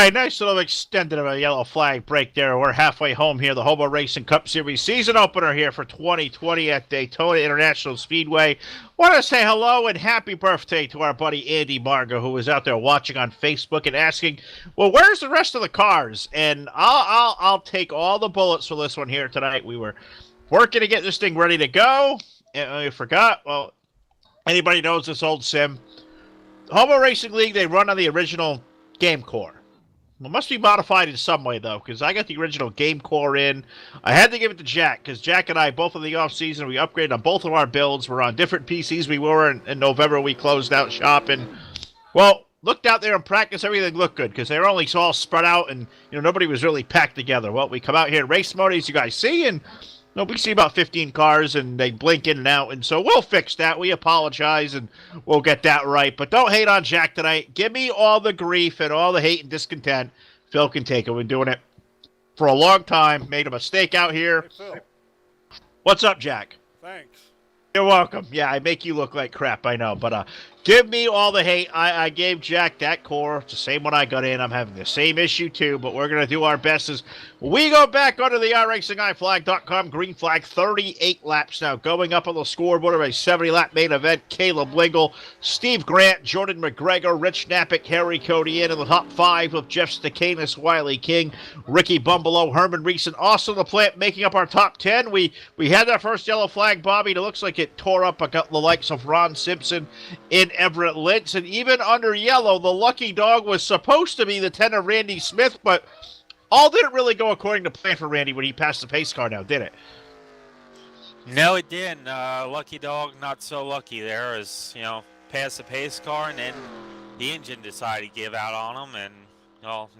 right, nice little extended of a yellow flag break there. We're halfway home here. The Hobo Racing Cup Series season opener here for 2020 at Daytona International Speedway. Want to say hello and happy birthday to our buddy Andy Margo, who was out there watching on Facebook and asking, well, where's the rest of the cars? And I'll take all the bullets for this one here tonight. We were working to get this thing ready to go, and I forgot. Well, anybody knows this old sim. Hobo Racing League, they run on the original game core. It must be modified in some way, though, because I got the original game core in. I had to give it to Jack, because Jack and I, both in the off-season, we upgraded on both of our builds. We're on different PCs we were. In November, we closed out shop. And, well, looked out there in practice, everything looked good, because they were only all spread out, and, nobody was really packed together. Well, we come out here in race mode, as you guys see, and we see about 15 cars, and they blink in and out, and so we'll fix that. We apologize, and we'll get that right. But don't hate on Jack tonight. Give me all the grief and all the hate and discontent. Phil can take it. We've been doing it for a long time. Made a mistake out here. Hey, Phil. What's up, Jack? Thanks. You're welcome. Yeah, I make you look like crap, I know. But give me all the hate. I gave Jack that core. It's the same one I got in. I'm having the same issue, too. But we're going to do our best as we go back onto the iRacingIFlag.com green flag. 38 laps now. Going up on the scoreboard of a 70-lap main event. Caleb Lingle, Steve Grant, Jordan McGregor, Rich Knappick, Harry Cody in the top 5 with Jeff Stakanis, Wiley King, Ricky Bumbalo, Herman Reese, and Austin LaPlante making up our top 10. We had that first yellow flag, Bobby, and it looks like it tore up the likes of Ron Simpson in Everett Lintz, and even under yellow, the lucky dog was supposed to be the 10 of Randy Smith, but all didn't really go according to plan for Randy when he passed the pace car now, did it? No, it didn't. Lucky dog, not so lucky there, as passed the pace car, and then the engine decided to give out on him, and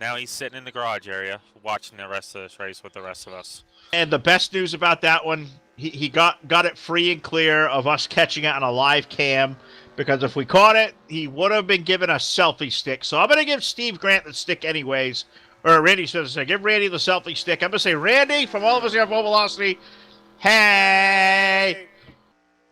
now he's sitting in the garage area watching the rest of this race with the rest of us. And the best news about that one, he got it free and clear of us catching it on a live cam, because if we caught it, he would have been given a selfie stick. So I'm going to give Steve Grant the stick anyways. Or Randy says, give Randy the selfie stick. I'm going to say, Randy, from all of us here at Full Velocity, hey!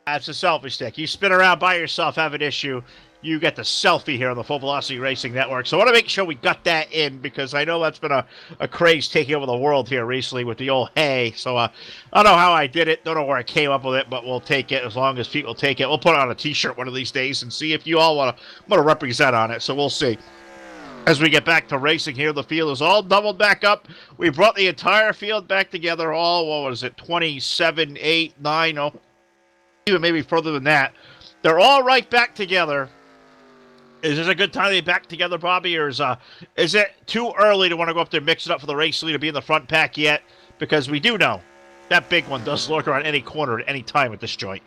That's a selfie stick. You spin around by yourself, have an issue, you get the selfie here on the Full Velocity Racing Network. So I want to make sure we got that in, because I know that's been a craze taking over the world here recently with the old hey. So I don't know how I did it. Don't know where I came up with it, but we'll take it as long as people take it. We'll put it on a T-shirt one of these days and see if you all want to represent on it. So we'll see. As we get back to racing here, the field is all doubled back up. We brought the entire field back together, all, what was it, 27, 8, 9, even maybe further than that. They're all right back together. Is this a good time to be back together, Bobby, or is it too early to want to go up there and mix it up for the race lead to be in the front pack yet? Because we do know that big one does lurk around any corner at any time at this joint.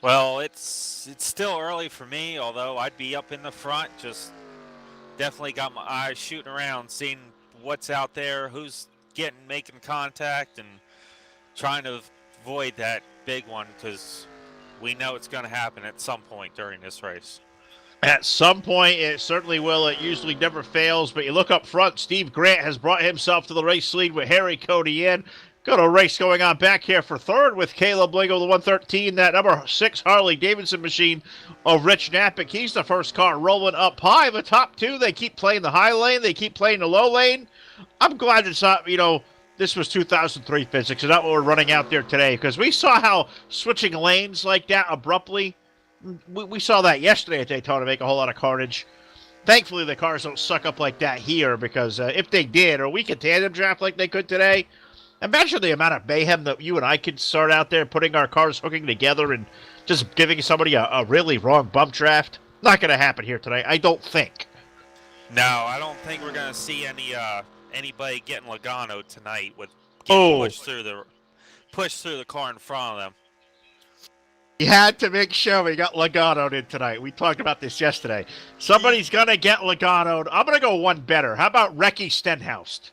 Well, it's still early for me, although I'd be up in the front. Just definitely got my eyes shooting around, seeing what's out there, who's making contact, and trying to avoid that big one, because we know it's going to happen at some point during this race. At some point, it certainly will. It usually never fails. But you look up front, Steve Grant has brought himself to the race lead with Harry Cody in. Got a race going on back here for third with Caleb Lingle, the 113, that number 6 Harley-Davidson machine of Rich Knappick. He's the first car rolling up high. The top 2, they keep playing the high lane. They keep playing the low lane. I'm glad it's not, this was 2003 physics, and not what we're running out there today, because we saw how switching lanes like that abruptly, we saw that yesterday at Daytona make a whole lot of carnage. Thankfully, the cars don't suck up like that here, because if they did, or we could tandem draft like they could today, imagine the amount of mayhem that you and I could start out there putting our cars hooking together and just giving somebody a really wrong bump draft. Not going to happen here tonight, I don't think. No, I don't think we're going to see anybody getting Logano tonight with getting pushed through the car in front of them. You had to make sure we got Logano'd in tonight. We talked about this yesterday. Somebody's going to get Logano'd. I'm going to go one better. How about Recky Stenhouse?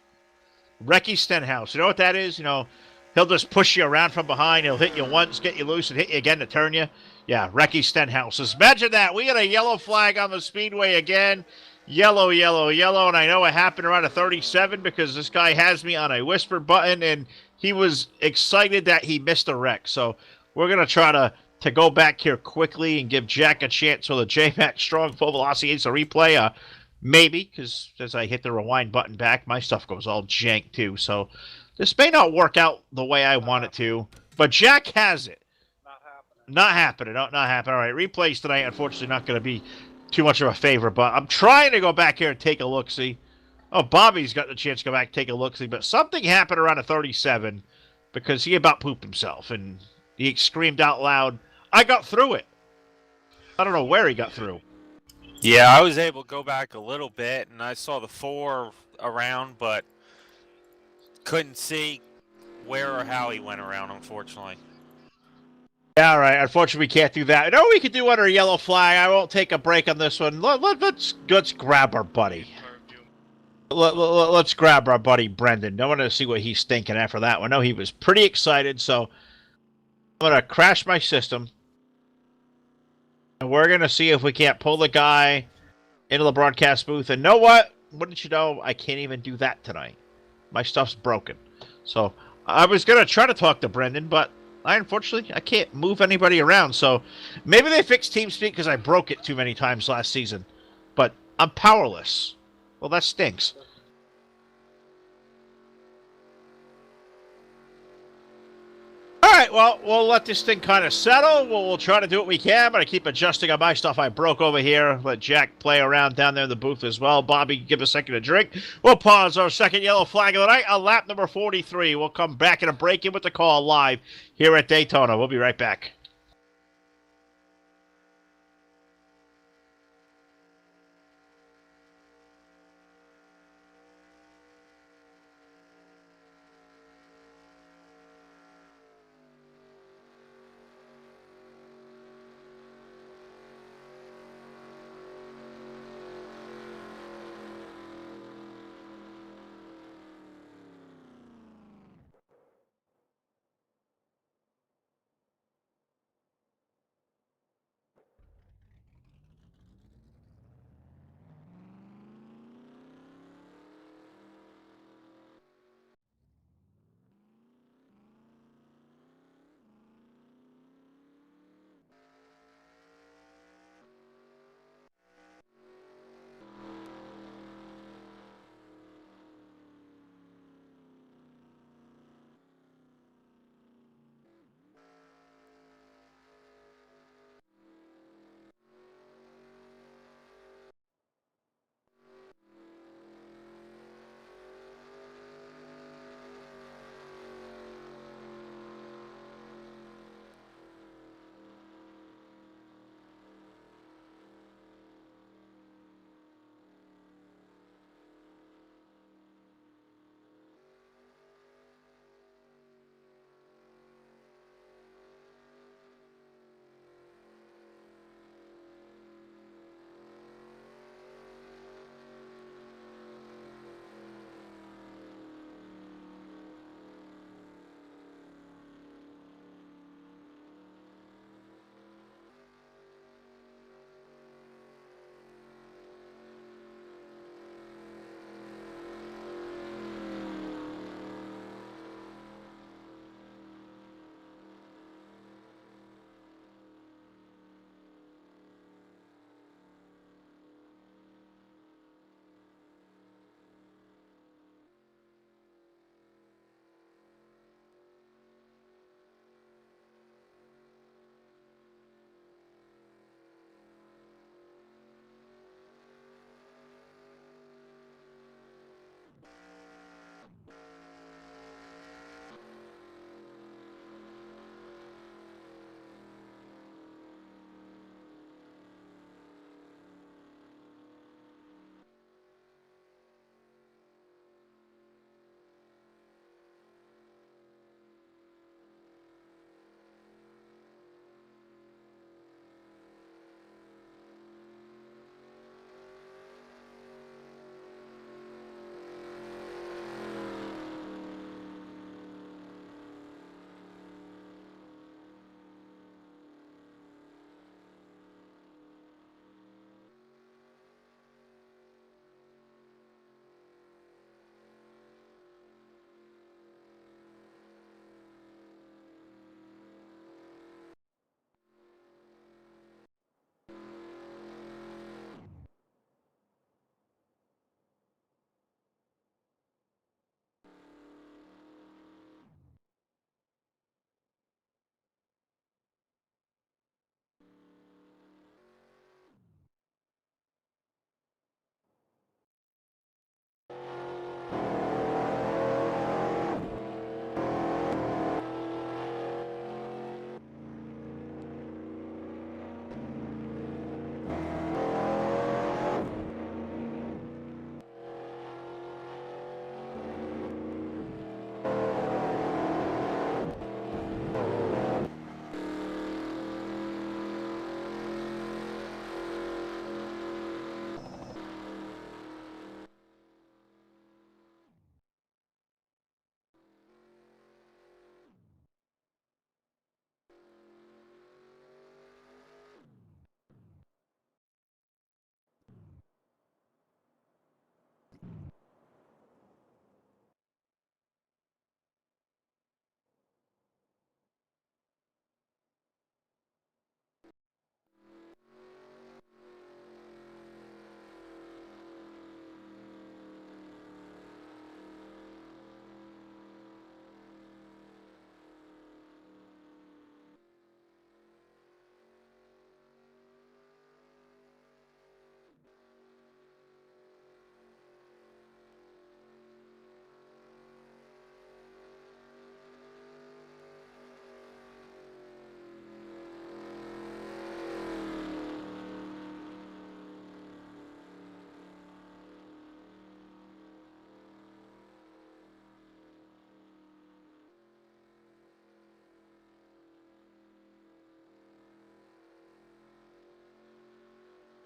Recky Stenhouse. You know what that is? He'll just push you around from behind. He'll hit you once, get you loose, and hit you again to turn you. Yeah, Recky Stenhouse. Imagine that. We got a yellow flag on the speedway again. Yellow, yellow, yellow. And I know it happened around a 37 because this guy has me on a whisper button, and he was excited that he missed a wreck. So we're going to try to go back here quickly and give Jack a chance so the J-Max Strong Full Velocity is a replay. Maybe, because as I hit the rewind button back, my stuff goes all jank too. So this may not work out the way I want it to, but Jack has it. Not happening. Not happening. All right, replays tonight, unfortunately, not going to be too much of a favor, but I'm trying to go back here and take a look-see. Oh, Bobby's got the chance to go back and take a look-see, but something happened around a 37 because he about pooped himself, and he screamed out loud, I got through it. I don't know where he got through. Yeah, I was able to go back a little bit, and I saw the 4 around, but couldn't see where or how he went around, unfortunately. Yeah, all right. Unfortunately, we can't do that. You know what we could do under a yellow flag? I won't take a break on this one. Let's grab our buddy. Let's grab our buddy Brendan. I want to see what he's thinking after that one. I know he was pretty excited, so I'm going to crash my system. And we're going to see if we can't pull the guy into the broadcast booth. And know what? Wouldn't you know, I can't even do that tonight. My stuff's broken. So I was going to try to talk to Brendan, but unfortunately, I can't move anybody around. So maybe they fixed TeamSpeak because I broke it too many times last season. But I'm powerless. Well, that stinks. All right, well, we'll let this thing kind of settle. We'll try to do what we can, but I keep adjusting on my stuff I broke over here. Let Jack play around down there in the booth as well. Bobby, give a second to drink. We'll pause our second yellow flag of the night on lap number 43. We'll come back in a break in with the call live here at Daytona. We'll be right back.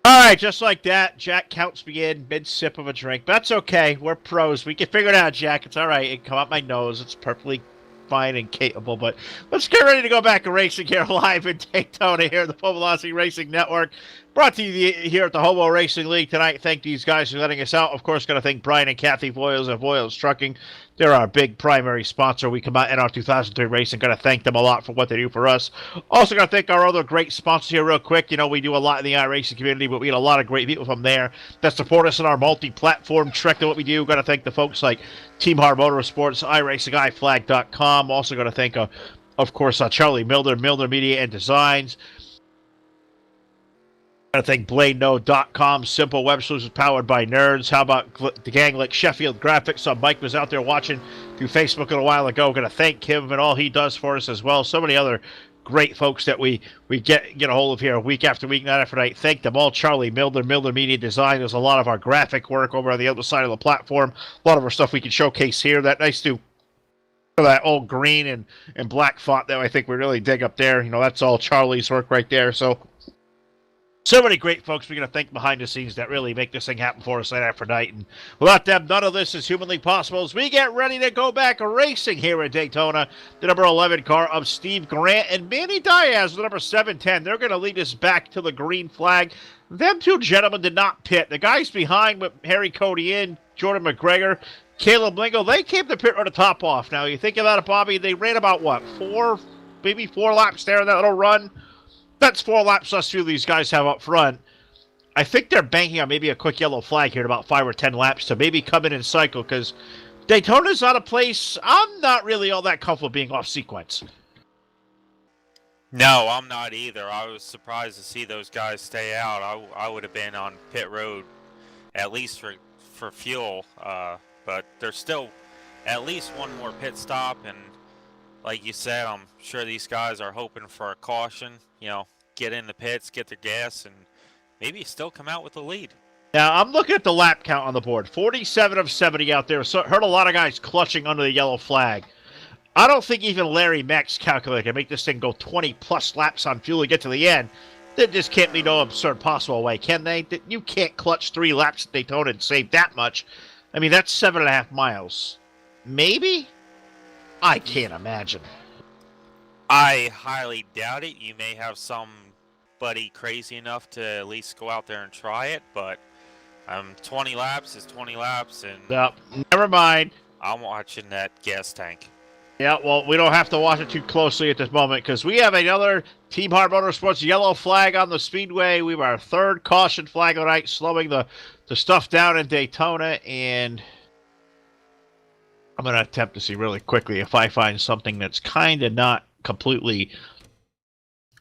All right, just like that, Jack counts me in mid-sip of a drink. But that's okay. We're pros. We can figure it out, Jack. It's all right. It come out my nose. It's perfectly fine and capable. But let's get ready to go back to racing here live in Daytona here at the Full Velocity Racing Network. Brought to you here at the Hobo Racing League tonight. Thank these guys for letting us out. Of course, going to thank Brian and Kathy Voiles of Voiles Trucking. They're our big primary sponsor. We come out in our 2003 racing. Going to thank them a lot for what they do for us. Also going to thank our other great sponsors here real quick. You know, we do a lot in the iRacing community, but we get a lot of great people from there that support us in our multi-platform trek to what we do. Got to thank the folks like Team Hard Motorsports, iRacing, iFlag.com. Also going to thank, of course, Charlie Milner, Milner Media and Designs. I think BladeNode.com, simple web solutions powered by nerds. How about the gang like Sheffield Graphics? Mike was out there watching through Facebook a little while ago. Going to thank him and all he does for us as well. So many other great folks that we get a hold of here week after week, night after night. Thank them all. Charlie Milner, Milner Media Design. There's a lot of our graphic work over on the other side of the platform. A lot of our stuff we can showcase here. That nice to that old green and black font that I think we really dig up there. You know, that's all Charlie's work right there. So many great folks we're going to thank behind the scenes that really make this thing happen for us night after night. And without them, none of this is humanly possible as we get ready to go back racing here at Daytona. The number 11 car of Steve Grant and Manny Diaz, the number 710. They're going to lead us back to the green flag. Them two gentlemen did not pit. The guys behind with Harry Cody in, Jordan McGregor, Caleb Lingo, they came to pit road to top off. Now, you think about it, Bobby, they ran about, what, maybe four laps there in that little run? That's 4 laps less few these guys have up front. I think they're banking on maybe a quick yellow flag here in about 5 or 10 laps to maybe come in and cycle because Daytona's not a place I'm not really all that comfortable being off sequence. No, I'm not either. I was surprised to see those guys stay out. I would have been on pit road at least for fuel, but there's still at least one more pit stop, and like you said, I'm sure these guys are hoping for a caution, you know, get in the pits, get their gas, and maybe still come out with the lead. Now, I'm looking at the lap count on the board. 47 of 70 out there. So heard a lot of guys clutching under the yellow flag. I don't think even Larry Mack's calculator can make this thing go 20-plus laps on fuel to get to the end. That just can't be no absurd possible way, can they? You can't clutch 3 laps at Daytona and save that much. I mean, that's 7.5 miles. Maybe? I can't imagine. I highly doubt it. You may have somebody crazy enough to at least go out there and try it, but 20 laps is 20 laps, and never mind. I'm watching that gas tank. Yeah, well, we don't have to watch it too closely at this moment because we have another Team Hard Motorsports yellow flag on the speedway. We have our 3rd caution flag of the night, slowing the stuff down in Daytona, and I'm going to attempt to see really quickly if I find something that's kind of not completely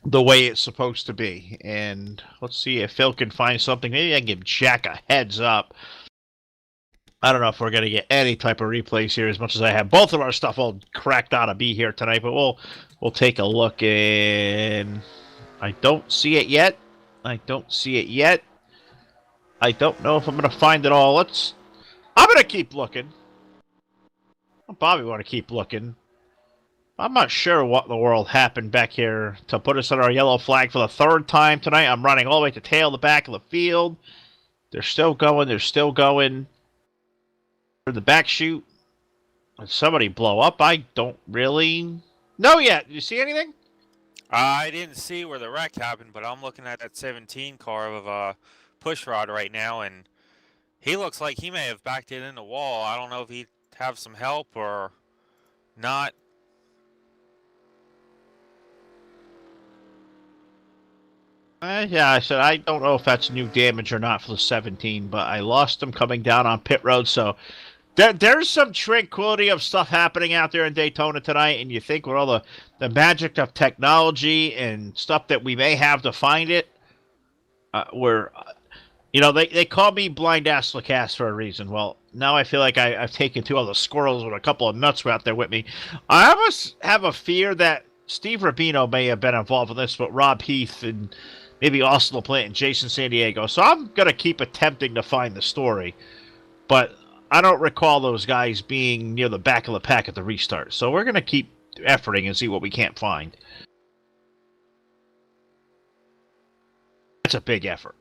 the way it's supposed to be. And let's see if Phil can find something. Maybe I can give Jack a heads up. I don't know if we're going to get any type of replays here as much as I have both of our stuff all cracked out to be here tonight. But we'll take a look, and I don't see it yet. I don't see it yet. I don't know if I'm going to find it all. I'm going to keep looking. Bobby want to keep looking. I'm not sure what in the world happened back here to put us on our yellow flag for the 3rd time tonight. I'm running all the way to tail the back of the field. They're still going. They're still going. For the back chute. Did somebody blow up? I don't really know yet. Did you see anything? I didn't see where the wreck happened, but I'm looking at that 17 car of Pushrod right now, and he looks like he may have backed it in the wall. I don't know if he'd have some help or not. Yeah, I said I don't know if that's new damage or not for the 17, but I lost him coming down on pit road, so there's some tranquility of stuff happening out there in Daytona tonight, and you think with all the magic of technology and stuff that we may have to find it, they call me Blind Ass Lacasse for a reason. Well, now I feel like I've taken 2 other squirrels with a couple of nuts out there with me. I almost have a fear that Steve Rubino may have been involved in this, but Rob Heath and maybe Austin LaPlante and Jason San Diego. So I'm going to keep attempting to find the story. But I don't recall those guys being near the back of the pack at the restart. So we're going to keep efforting and see what we can't find. That's a big effort.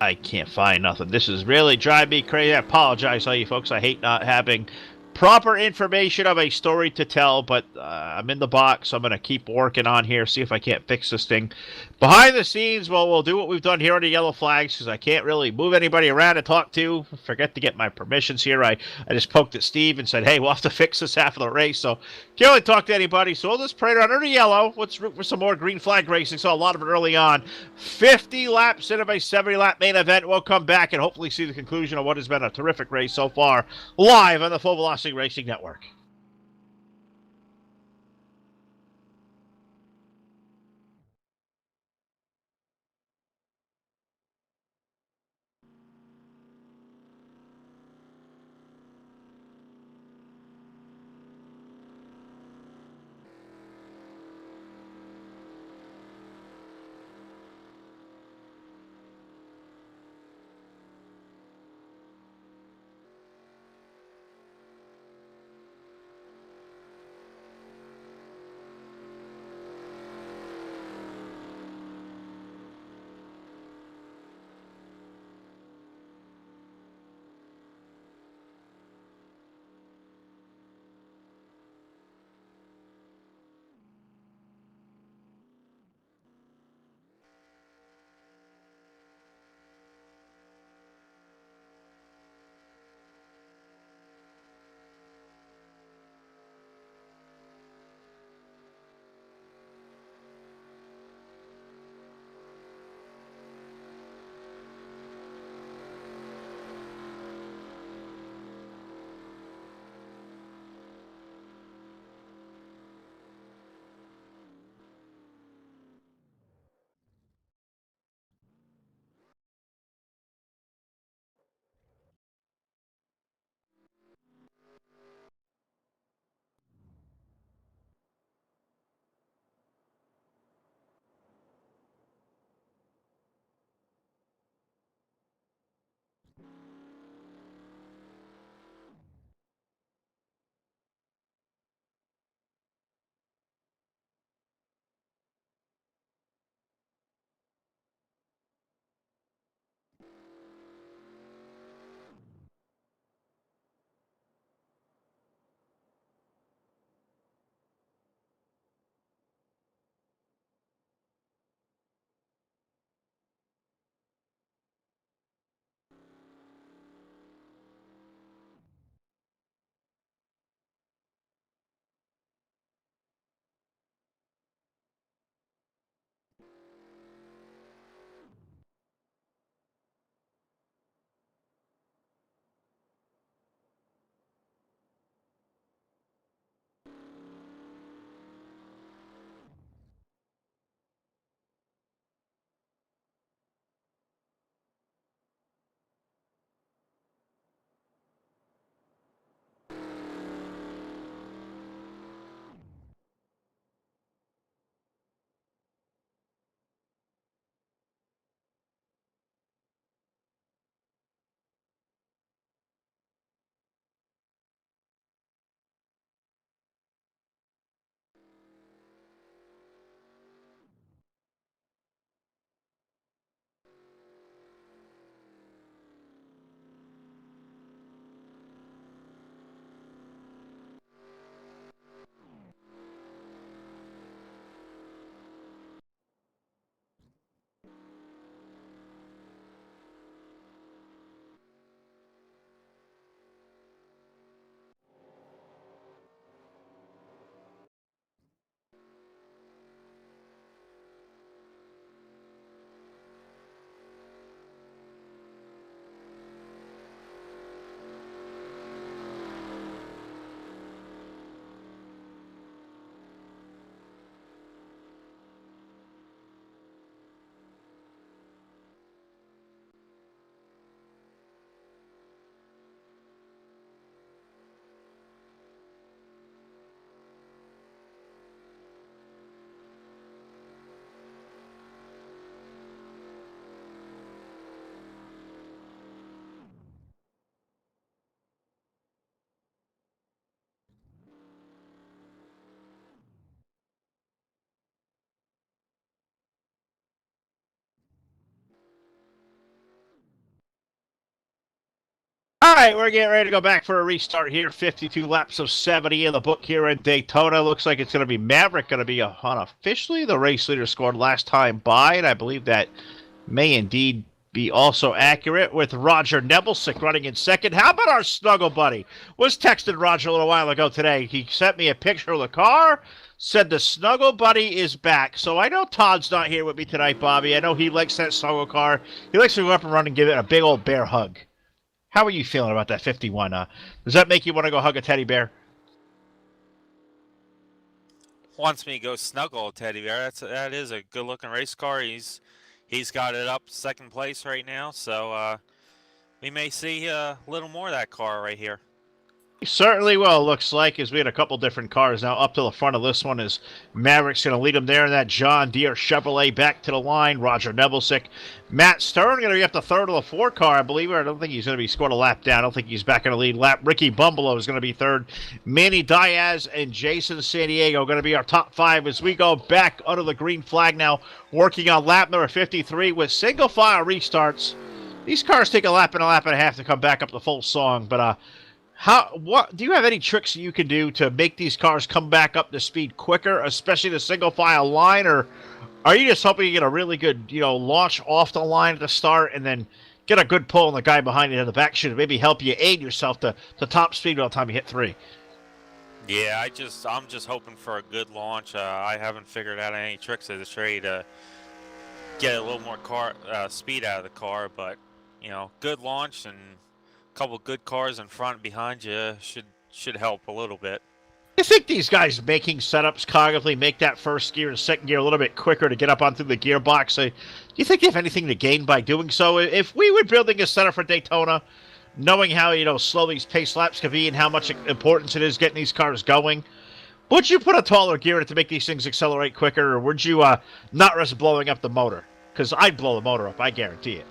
I can't find nothing. This is really driving me crazy. I apologize, all you folks. I hate not having proper information of a story to tell, but I'm in the box, so I'm going to keep working on here, see if I can't fix this thing. Behind the scenes, well, we'll do what we've done here on the Yellow Flags, because I can't really move anybody around to talk to. Forget to get my permissions here. I just poked at Steve and said, hey, we'll have to fix this after the race, so can't really talk to anybody. So we'll just pray under the yellow. Let's root for some more green flag racing. Saw a lot of it early on. 50 laps in of a 70-lap main event. We'll come back and hopefully see the conclusion of what has been a terrific race so far, live on the Full Velocity Racing Network. All right, we're getting ready to go back for a restart here. 52 laps of 70 in the book here in Daytona. Looks like it's going to be Maverick going to be unofficially the race leader scored last time by, and I believe that may indeed be also accurate with Roger Nebelsick running in second. How about our snuggle buddy? Was texted Roger a little while ago today. He sent me a picture of the car, said the snuggle buddy is back. So I know Todd's not here with me tonight, Bobby. I know he likes that snuggle car. He likes to go up and run and give it a big old bear hug. How are you feeling about that 51? Does that make you want to go hug a teddy bear? Wants me to go snuggle a teddy bear. That is a good looking race car. He's got it up second place right now, so we may see a little more of that car right here. Certainly will, looks like, as we had a couple different cars now. Up to the front of this one is Maverick's going to lead him there in that John Deere Chevrolet. Back to the line, Roger Nebelsick. Matt Stern going to be up the third of the four car, I believe. I don't think he's going to be scored a lap down. I don't think he's back in the lead lap. Ricky Bumbalo is going to be third. Manny Diaz and Jason San Diego going to be our top five as we go back under the green flag now, working on lap number 53 with single file restarts. These cars take a lap and a half to come back up the full song, but what do you have any tricks you can do to make these cars come back up to speed quicker, especially the single file line, or are you just hoping you get a really good, launch off the line at the start and then get a good pull on the guy behind you in the back should maybe help you aid yourself to top speed by the time you hit 3? Yeah, I'm just hoping for a good launch. I haven't figured out any tricks of the trade to get a little more speed out of the car, but good launch and couple good cars in front and behind you should help a little bit. I think these guys making setups cognitively make that first gear and second gear a little bit quicker to get up onto the gearbox. Do you think they have anything to gain by doing so? If we were building a setup for Daytona, knowing how slow these pace laps can be and how much importance it is getting these cars going, would you put a taller gear in it to make these things accelerate quicker, or would you not risk blowing up the motor? Because I'd blow the motor up, I guarantee it.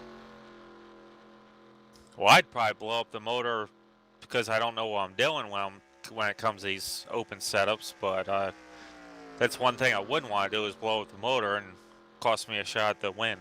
Well, I'd probably blow up the motor because I don't know what I'm doing when it comes to these open setups, but that's one thing I wouldn't want to do is blow up the motor and cost me a shot at the win.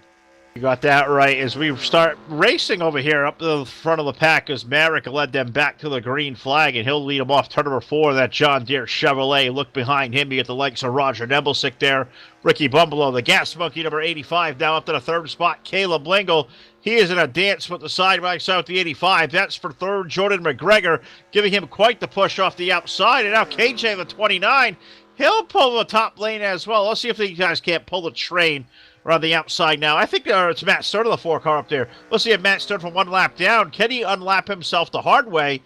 You got that right. As we start racing over here up to the front of the pack, as Maverick led them back to the green flag, and he'll lead them off turn number 4, that John Deere Chevrolet. Look behind him, you get the likes of Roger Nebelsick there. Ricky Bumbalo, the gas monkey, number 85, now up to the third spot. Caleb Lingle, he is in a dance with the side by side with the 85. That's for third. Jordan McGregor giving him quite the push off the outside. And now KJ, the 29, he'll pull the top lane as well. Let's see if these guys can't pull the train around the outside now. I think it's Matt Stern of the 4 car up there. Let's see if Matt Stern from one lap down. Can he unlap himself the hard way?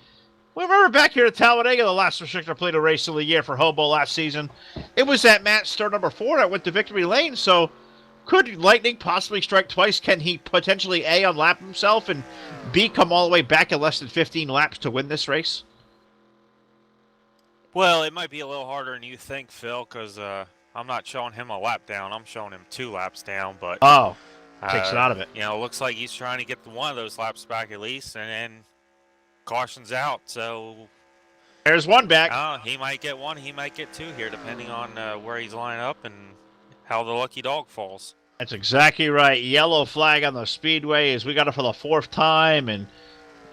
We remember back here at Talladega, the last restrictor plate race of the year for Hobo last season. It was that Matt Stern number 4 that went to victory lane. So could Lightning possibly strike twice? Can he potentially A, unlap himself, and B, come all the way back in less than 15 laps to win this race? Well, it might be a little harder than you think, Phil, because I'm not showing him a lap down. I'm showing him 2 laps down, but takes it out of it. It looks like he's trying to get one of those laps back at least, and then caution's out. So there's one back. He might get 1. He might get 2 here, depending on where he's lining up and how the lucky dog falls. That's exactly right. Yellow flag on the speedway as we got it for the 4th time, and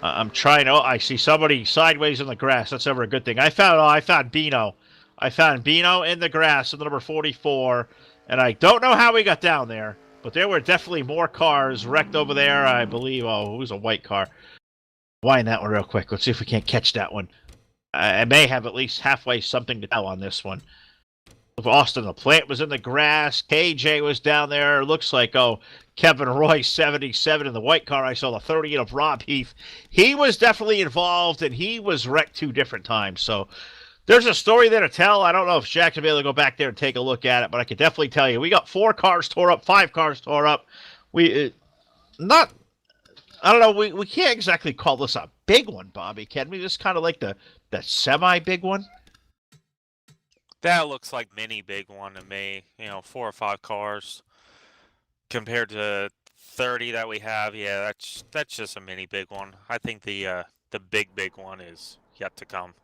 I'm trying. I see somebody sideways in the grass. That's never a good thing. I found Bino. I found Bino in the grass in the number 44, and I don't know how we got down there, but there were definitely more cars wrecked over there, I believe. Oh, it was a white car. Wind that one real quick. Let's see if we can't catch that one. I may have at least halfway something to tell on this one. Austin the Plant was in the grass. KJ was down there. Looks like, Kevin Roy, 77 in the white car. I saw the 30 of Rob Heath. He was definitely involved, and he was wrecked 2 different times. So there's a story there to tell. I don't know if Jack will be able to go back there and take a look at it, but I can definitely tell you. We got 4 cars tore up, 5 cars tore up. I don't know, we can't exactly call this a big one, Bobby, can we? This kind of like the semi-big one? That looks like mini big one to me. 4 or 5 cars compared to 30 that we have. Yeah, that's just a mini big one. I think the big one is yet to come.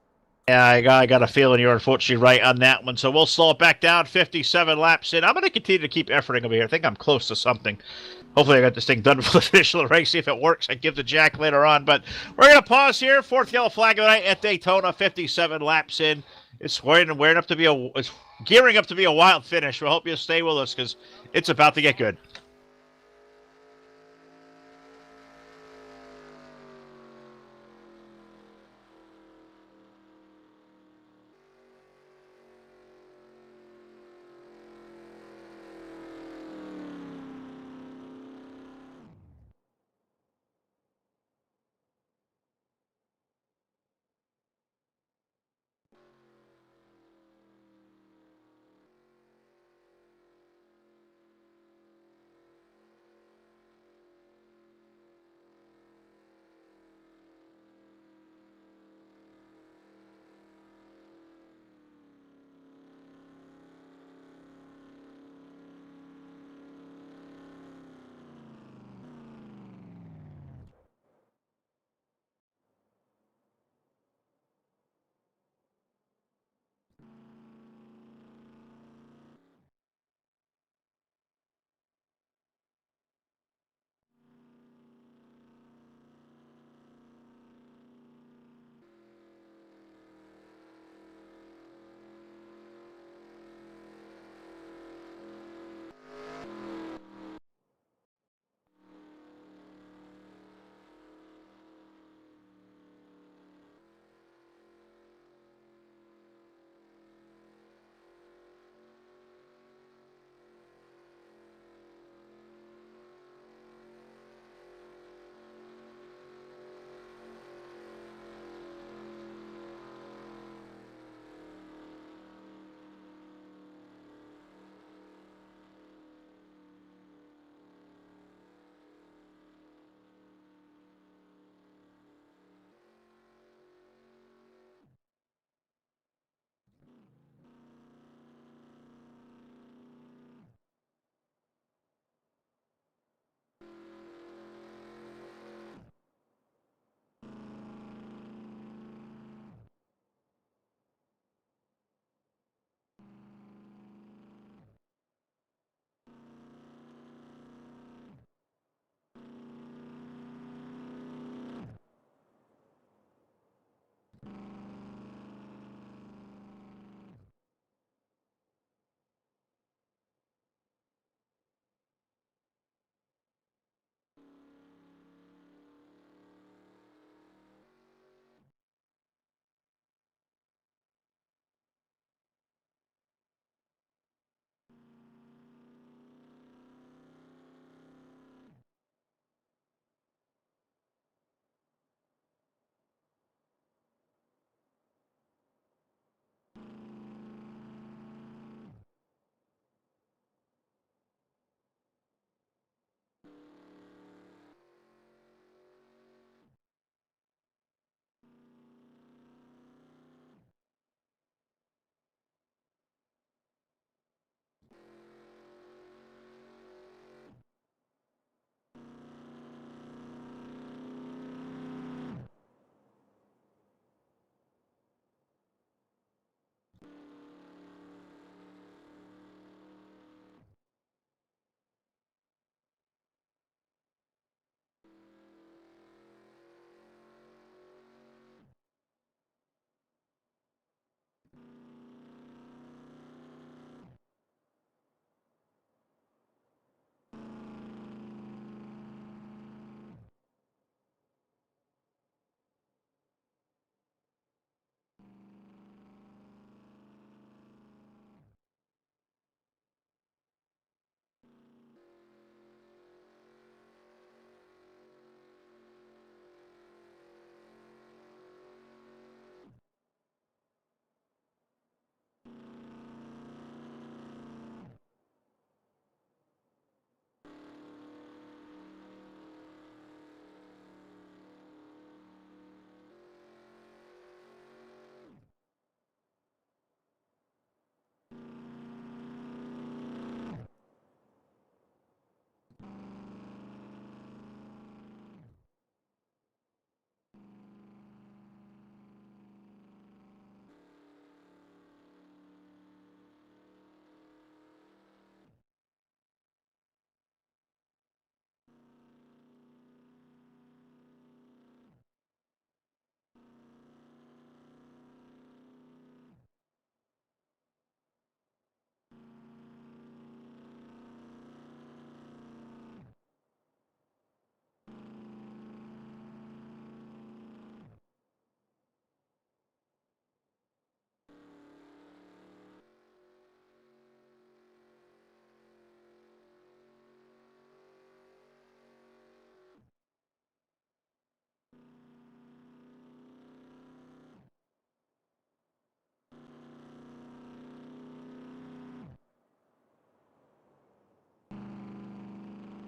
Yeah, I got a feeling you're unfortunately right on that one. So we'll slow it back down, 57 laps in. I'm going to continue to keep efforting over here. I think I'm close to something. Hopefully I got this thing done before the finish of the race. See if it works. I give the jack later on. But we're going to pause here. Fourth yellow flag of the night at Daytona. 57 laps in. It's gearing up to be a wild finish. We hope you'll stay with us because it's about to get good.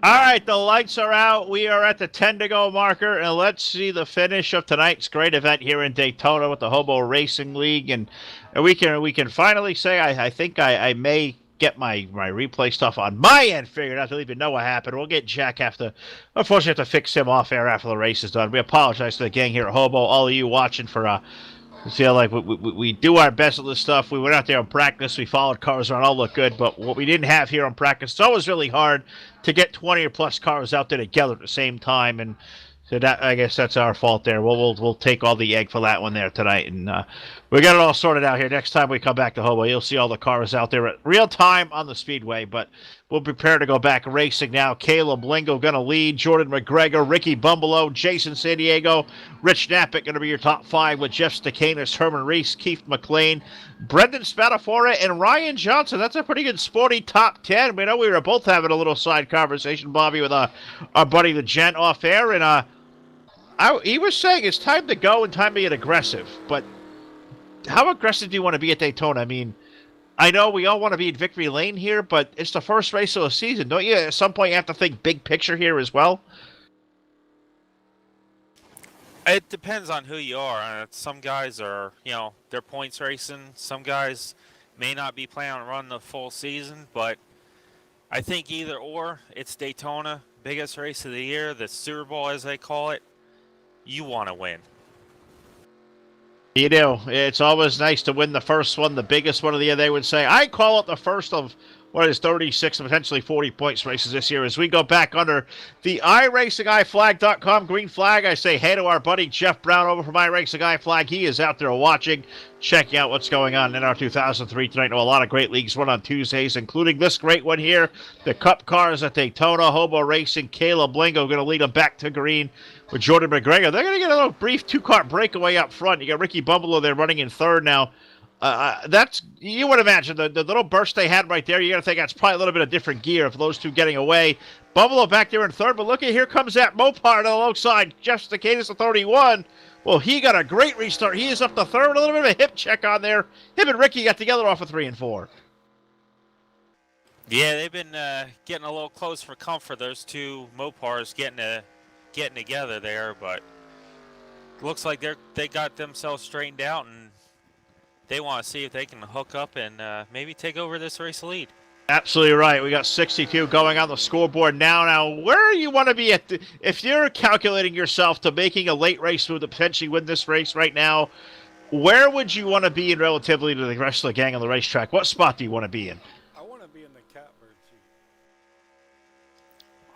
All right, the lights are out. We are at the 10 to go marker, and let's see the finish of tonight's great event here in Daytona with the Hobo Racing League. And we can finally say I think I may get my replay stuff on my end figured out. I don't even know what happened. We'll get Jack unfortunately have to fix him off air after the race is done. We apologize to the gang here at Hobo, all of you watching for feel like we do our best with this stuff. We went out there on practice. We followed cars around. All looked good. But what we didn't have here on practice, it's always really hard to get 20 or plus cars out there together at the same time. And so that, I guess that's our fault there. We'll take all the egg for that one there tonight. And we got it all sorted out here. Next time we come back to Hobo, you'll see all the cars out there at real time on the speedway. But we'll prepare to go back racing now. Caleb Lingo going to lead. Jordan McGregor, Ricky Bumbalo, Jason San Diego, Rich Knappett going to be your top five with Jeff Stakanis, Herman Reese, Keith McLean, Brendan Spadafora, and Ryan Johnson. That's a pretty good sporty top 10. We know we were both having a little side conversation, Bobby, with our buddy the Gent off air. And he was saying it's time to go and time to get aggressive. But how aggressive do you want to be at Daytona? I mean, I know we all want to be in victory lane here, but it's the first race of the season. Don't you at some point you have to think big picture here as well? It depends on who you are. Some guys are, they're points racing. Some guys may not be planning on running the full season, but I think either or, it's Daytona, biggest race of the year, the Super Bowl as they call it. You want to win. You do. It's always nice to win the first one, the biggest one of the year, they would say. I call it the first of what is 36 and potentially 40 points races this year. As we go back under the iRacingIFlag.com green flag, I say hey to our buddy Jeff Brown over from iRacingIFlag. He is out there watching, checking out what's going on in our 2003 tonight. I know a lot of great leagues run on Tuesdays, including this great one here. The Cup cars at Daytona, Hobo Racing, Caleb Lingo going to lead them back to green with Jordan McGregor. They're going to get a little brief two-car breakaway up front. You got Ricky Bumbalo there running in third now. That's, you would imagine, the little burst they had right there, you got to think that's probably a little bit of different gear for those two getting away. Bumbalo back there in third, but look at, here comes that Mopar on the low side. Jeff Stakanis at 31. Well, he got a great restart. He is up to third with a little bit of a hip check on there. Him and Ricky got together off of 3 and 4. Yeah, they've been getting a little close for comfort. Those two Mopars getting together there, but looks like they got themselves straightened out, and they want to see if they can hook up and maybe take over this race lead. Absolutely right. We got 62 going on the scoreboard now. Now, where you want to be at if you're calculating yourself to making a late race move to potentially win this race right now, where would you want to be in relatively to the rest of the gang on the racetrack? What spot do you want to be in? I want to be in the catbird seat.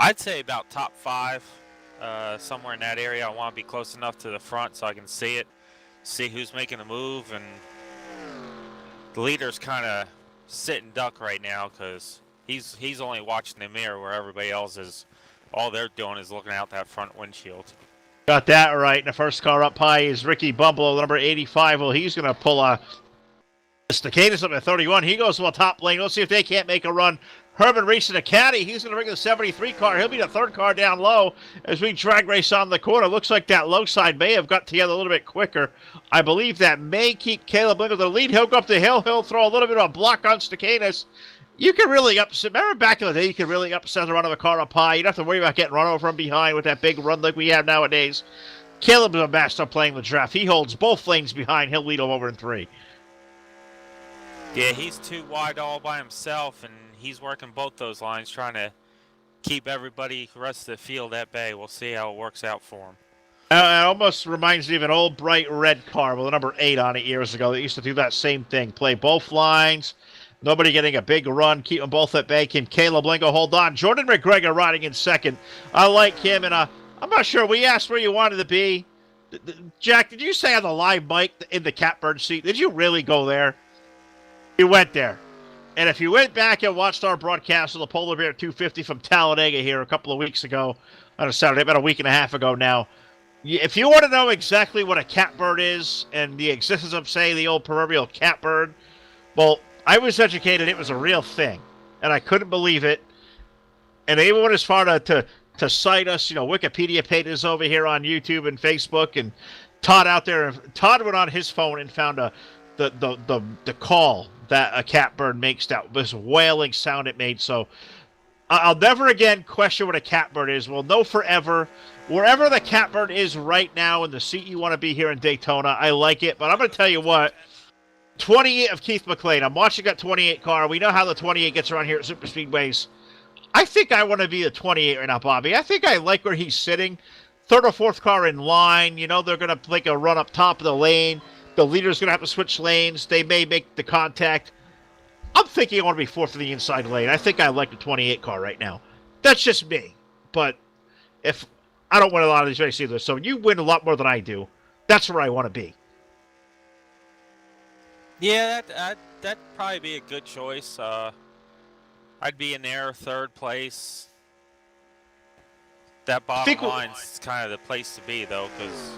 I'd say about top 5, somewhere in that area. I want to be close enough to the front so I can see it, see who's making a move, and the leader's kind of sitting duck right now because he's only watching the mirror where everybody else is. All they're doing is looking out that front windshield. Got that right. And the first car up high is Ricky Bumbalo, number 85. Well, he's going to pull Stakanis up at 31. He goes to the top lane. Let's see if they can't make a run. Herman Reese in a caddy. He's going to bring the 73 car. He'll be the third car down low as we drag race on the corner. Looks like that low side may have got together a little bit quicker. I believe that may keep Caleb Lingo to the lead. He'll go up the hill. He'll throw a little bit of a block on Stakanis. You can really upset. Remember back in the day, you could really upset the run of a car up high. You don't have to worry about getting run over from behind with that big run like we have nowadays. Caleb's a master playing the draft. He holds both lanes behind. He'll lead them over in 3. Yeah, he's too wide all by himself, and he's working both those lines, trying to keep everybody, the rest of the field at bay. We'll see how it works out for him. It almost reminds me of an old bright red car with a number 8 on it years ago that used to do that same thing. Play both lines, nobody getting a big run, keep them both at bay. Can Caleb Lingo hold on? Jordan McGregor riding in second. I like him, and I'm not sure. We asked where you wanted to be. Jack, did you say on the live mic in the catbird seat? Did you really go there? You went there. And if you went back and watched our broadcast of the Polar Bear 250 from Talladega here a couple of weeks ago, on a Saturday, about a week and a half ago now, if you want to know exactly what a catbird is and the existence of, say, the old proverbial catbird, well, I was educated it was a real thing, and I couldn't believe it. And they went as far to cite us, Wikipedia pages over here on YouTube and Facebook, and Todd out there. Todd went on his phone and found the call that a catbird makes, that this wailing sound it made. So I'll never again question what a catbird is. We'll know forever. Wherever the catbird is right now in the seat you want to be here in Daytona, I like it. But I'm going to tell you what, 28 of Keith McLean. I'm watching that 28 car. We know how the 28 gets around here at Super Speedways. I think I want to be the 28 right now, Bobby. I think I like where he's sitting. Third or fourth car in line. You know, they're going to make a run up top of the lane. The leader's going to have to switch lanes. They may make the contact. I'm thinking I want to be fourth in the inside lane. I think I like the 28 car right now. That's just me. But if I don't win a lot of these races either, so you win a lot more than I do, that's where I want to be. Yeah, that'd probably be a good choice. I'd be in there, third place. That bottom line's kind of the place to be, though, because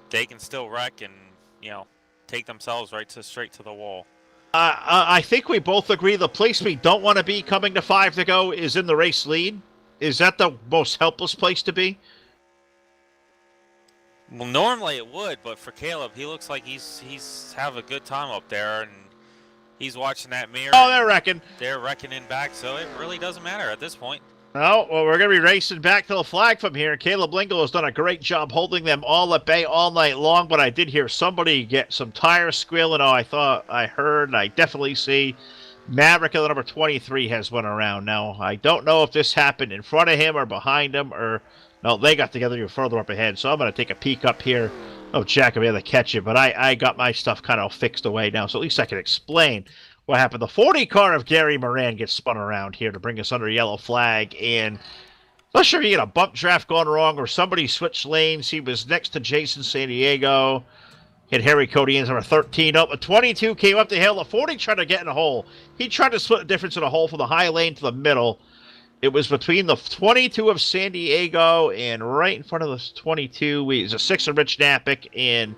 they can still wreck and, you know, take themselves straight to the wall. I think we both agree the place we don't want to be coming to 5 to go is in the race lead. Is that the most helpless place to be? Well, normally it would, but for Caleb, he looks like he's having a good time up there, and he's watching that mirror. Oh, they're wrecking. They're wrecking in back, so it really doesn't matter at this point. Oh, well, we're going to be racing back to the flag from here. Caleb Lingle has done a great job holding them all at bay all night long, but I did hear somebody get some tires squealing. Oh, I thought I heard, and I definitely see Maverick, the number 23, has went around. Now, I don't know if this happened in front of him or behind him, or no, they got together even further up ahead, so I'm going to take a peek up here. Oh, Jack will be able to catch it, but I got my stuff kind of fixed away now, so at least I can explain what happened. The 40 car of Gary Moran gets spun around here to bring us under yellow flag, and not sure if he had a bump draft gone wrong or somebody switched lanes. He was next to Jason San Diego. Hit Harry Cody in number 13 up. The 22 came up the hill. The 40 tried to get in a hole. He tried to split the difference in a hole from the high lane to the middle. It was between the 22 of San Diego and right in front of the 22 is a 6 of Rich Napick, and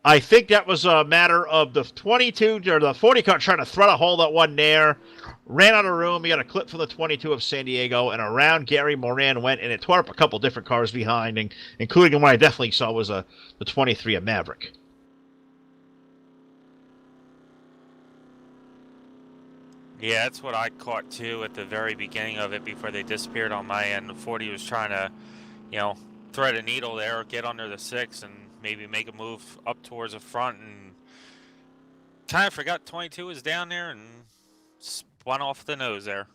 I think that was a matter of the 22 or the 40 car trying to thread a hole that wasn't there. Ran out of room. He got a clip from the 22 of San Diego, and around Gary Moran went, and it tore up a couple different cars behind, including one I definitely saw was the 23 of Maverick. Yeah, that's what I caught too at the very beginning of it before they disappeared on my end. The 40 was trying to, you know, thread a needle there or get under the 6 and maybe make a move up towards the front, and kind of forgot 22 was down there and spun off the nose there.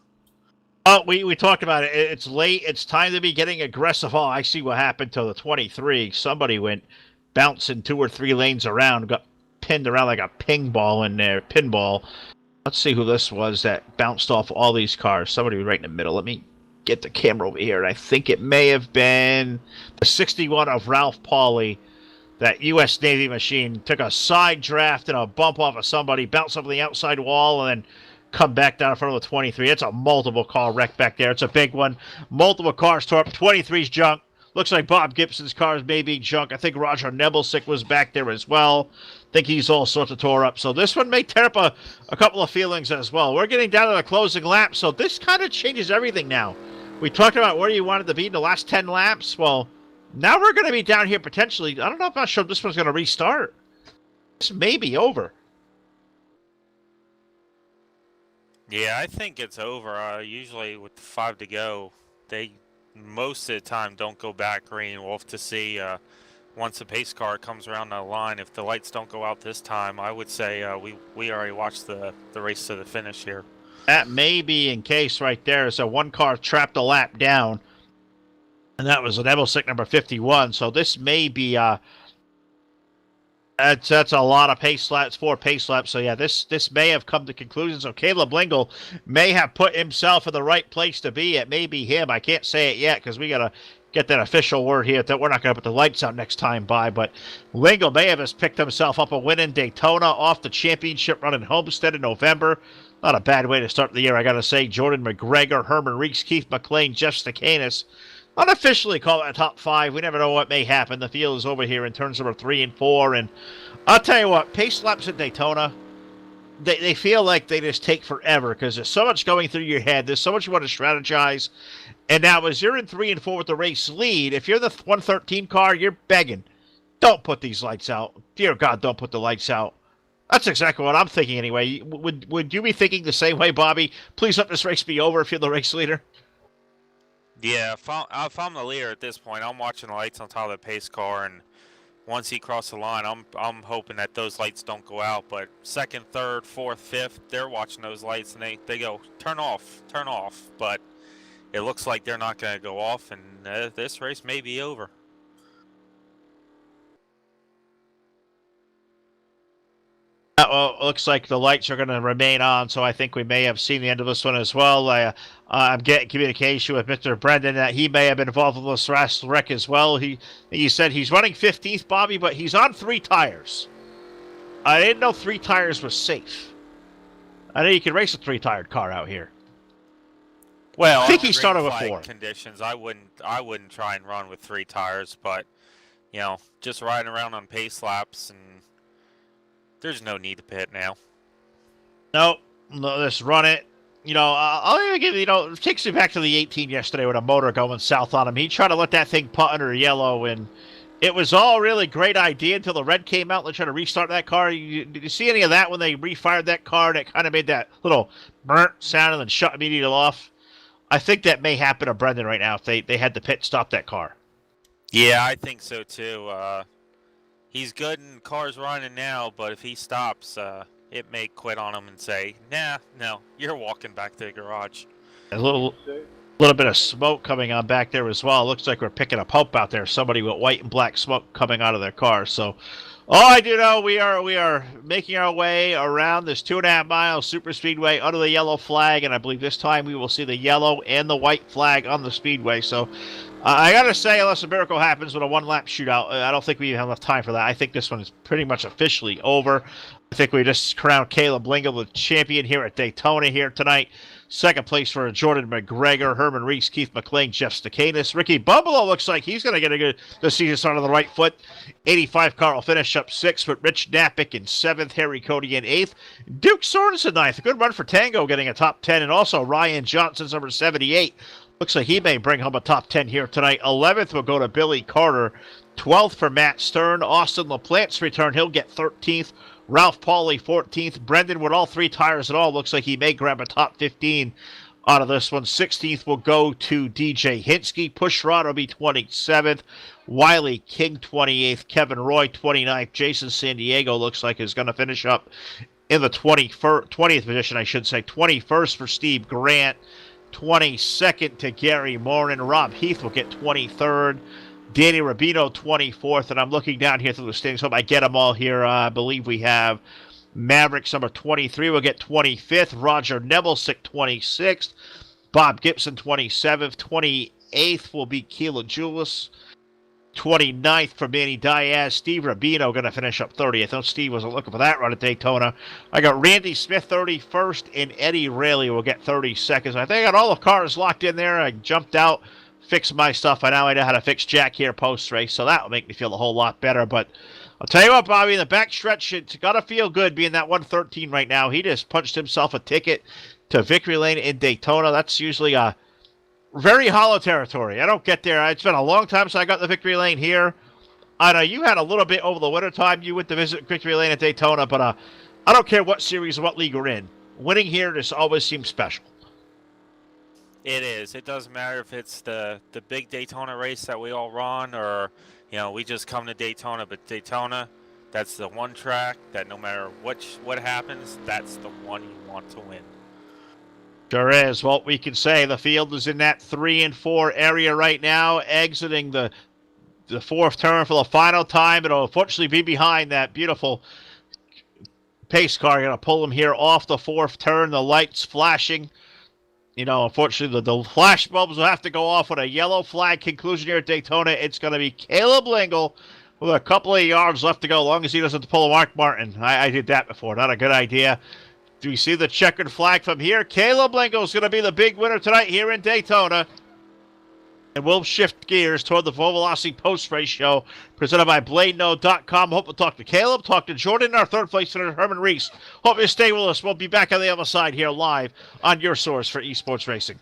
Oh, we talked about it. It's late. It's time to be getting aggressive. Oh, I see what happened to the 23. Somebody went bouncing 2 or 3 lanes around, got pinned around like a ping ball in there, pinball. Let's see who this was that bounced off all these cars. Somebody right in the middle. Let me get the camera over here. And I think it may have been the 61 of Ralph Pauly. That U.S. Navy machine took a side draft and a bump off of somebody, bounced up on the outside wall, and then come back down in front of the 23. It's a multiple car wreck back there. It's a big one. Multiple cars tore up. 23's junk. Looks like Bob Gibson's cars may be junk. I think Roger Nebelsick was back there as well. I think he's all sorts of tore up. So this one may tear up a couple of feelings as well. We're getting down to the closing lap, so this kind of changes everything now. We talked about where you wanted to be in the last 10 laps. Well, now we're going to be down here potentially. I don't know if I'm not sure if this one's going to restart. This may be over. Yeah, I think it's over. Usually with 5 to go, they most of the time don't go back green. We'll have to see once the pace car comes around the line. If the lights don't go out this time, I would say we already watched the race to the finish here. That may be in case right there. So one car trapped a lap down, and that was an Nebelsick number 51. So this may be that's a lot of pace laps, 4 pace laps. So yeah, this may have come to conclusion. So Caleb Lingle may have put himself in the right place to be. It may be him. I can't say it yet because we got to get that official word here that we're not going to put the lights out next time by. But Lingle may have just picked himself up a win in Daytona off the championship run in Homestead in November. Not a bad way to start the year, I got to say. Jordan McGregor, Herman Reeks, Keith McLean, Jeff Stakanis. Unofficially call it a top 5. We never know what may happen. The field is over here in turns number 3 and 4. And I'll tell you what, pace laps at Daytona, they feel like they just take forever because there's so much going through your head. There's so much you want to strategize. And now as you're in 3 and 4 with the race lead, if you're the 113 car, you're begging. Don't put these lights out. Dear God, don't put the lights out. That's exactly what I'm thinking anyway. Would you be thinking the same way, Bobby? Please let this race be over if you're the race leader. Yeah, if I'm the leader at this point, I'm watching the lights on top of the pace car, and once he crosses the line, I'm hoping that those lights don't go out. But second, third, fourth, fifth, they're watching those lights, and they go turn off, turn off. But it looks like they're not going to go off, and this race may be over. Well, it looks like the lights are going to remain on, so I think we may have seen the end of this one as well. I'm getting communication with Mr. Brendan that he may have been involved with this last wreck as well. He said he's running 15th, Bobby, but he's on 3 tires. I didn't know 3 tires was safe. I know you can race a 3-tired car out here. Well, I think on he green started with flag 4. conditions. I wouldn't try and run with 3 tires, but just riding around on pace laps, and there's no need to pit now. Nope. No, just run it. I'll even give it takes me back to the 18 yesterday with a motor going south on him. He tried to let that thing putt under yellow, and it was all really great idea until the red came out. They tried to restart that car. Did you see any of that when they refired that car and it kind of made that little burnt sound and then shut immediately off? I think that may happen to Brendan right now if they had to pit stop that car. Yeah, I think so too. He's good and car's running now, but if he stops, it may quit on him and say, "Nah, no, you're walking back to the garage." A little bit of smoke coming on back there as well. It looks like we're picking up hope out there. Somebody with white and black smoke coming out of their car. So, all I do know, we are making our way around this 2.5-mile super speedway under the yellow flag, and I believe this time we will see the yellow and the white flag on the speedway. So, I gotta say, unless a miracle happens with a 1-lap shootout, I don't think we even have enough time for that. I think this one is pretty much officially over. I think we just crowned Caleb Lingle the champion here at Daytona here tonight. Second place for Jordan McGregor, Herman Reese, Keith McLean, Jeff Stakanis. Ricky Bubalo looks like he's going to get the season start on the right foot. 85 car will finish up 6th with Rich Knappich in 7th, Harry Cody in 8th. Duke Sorensen 9th. A good run for Tango getting a top 10. And also Ryan Johnson's number 78. Looks like he may bring home a top 10 here tonight. 11th will go to Billy Carter. 12th for Matt Stern. Austin LaPlante's return. He'll get 13th. Ralph Pauly 14th. Brendan with all 3 tires at all. Looks like he may grab a top 15 out of this one. 16th will go to DJ Hinsky. Pushrod will be 27th. Wiley King 28th. Kevin Roy 29th. Jason San Diego looks like is going to finish up in the 20th position, I should say. 21st for Steve Grant. 22nd to Gary Morin. Rob Heath will get 23rd. Danny Rubino, 24th, and I'm looking down here through the standings. Hope I get them all here. I believe we have Mavericks number 23 will get 25th. Roger Nebelsick, 26th. Bob Gibson, 27th. 28th will be Keelan Julis. 29th for Manny Diaz. Steve Rubino going to finish up 30th. No, Steve wasn't looking for that run at Daytona. I got Randy Smith 31st, and Eddie Rayleigh will get 32nd. I think I got all the cars locked in there. I jumped out, fixed my stuff. I know how to fix Jack here post-race, so that will make me feel a whole lot better. But I'll tell you what, Bobby, in the backstretch, it's got to feel good being that 113 right now. He just punched himself a ticket to victory lane in Daytona. That's usually a very hollow territory. I don't get there. It's been a long time since I got the victory lane here. I know you had a little bit over the wintertime. You went to visit victory lane at Daytona, but I don't care what series or what league we're in. Winning here just always seems special. It is. It doesn't matter if it's the big Daytona race that we all run, or we just come to Daytona. But Daytona, that's the one track that no matter what happens, that's the one you want to win. Sure is. Well, we can say the field is in that 3 and 4 area right now, exiting the 4th turn for the final time. It'll unfortunately be behind that beautiful pace car. Going to pull him here off the 4th turn. The lights flashing. Unfortunately, the flash bulbs will have to go off with a yellow flag conclusion here at Daytona. It's going to be Caleb Lingle with a couple of yards left to go, as long as he doesn't pull a Mark Martin. I did that before. Not a good idea. Do we see the checkered flag from here? Caleb Lingle is going to be the big winner tonight here in Daytona. And we'll shift gears toward the Full Velocity post-race show presented by BladeNode.com. Hope we'll talk to Caleb, talk to Jordan, our third place finisher, Herman Reese. Hope you stay with us. We'll be back on the other side here live on your source for esports racing.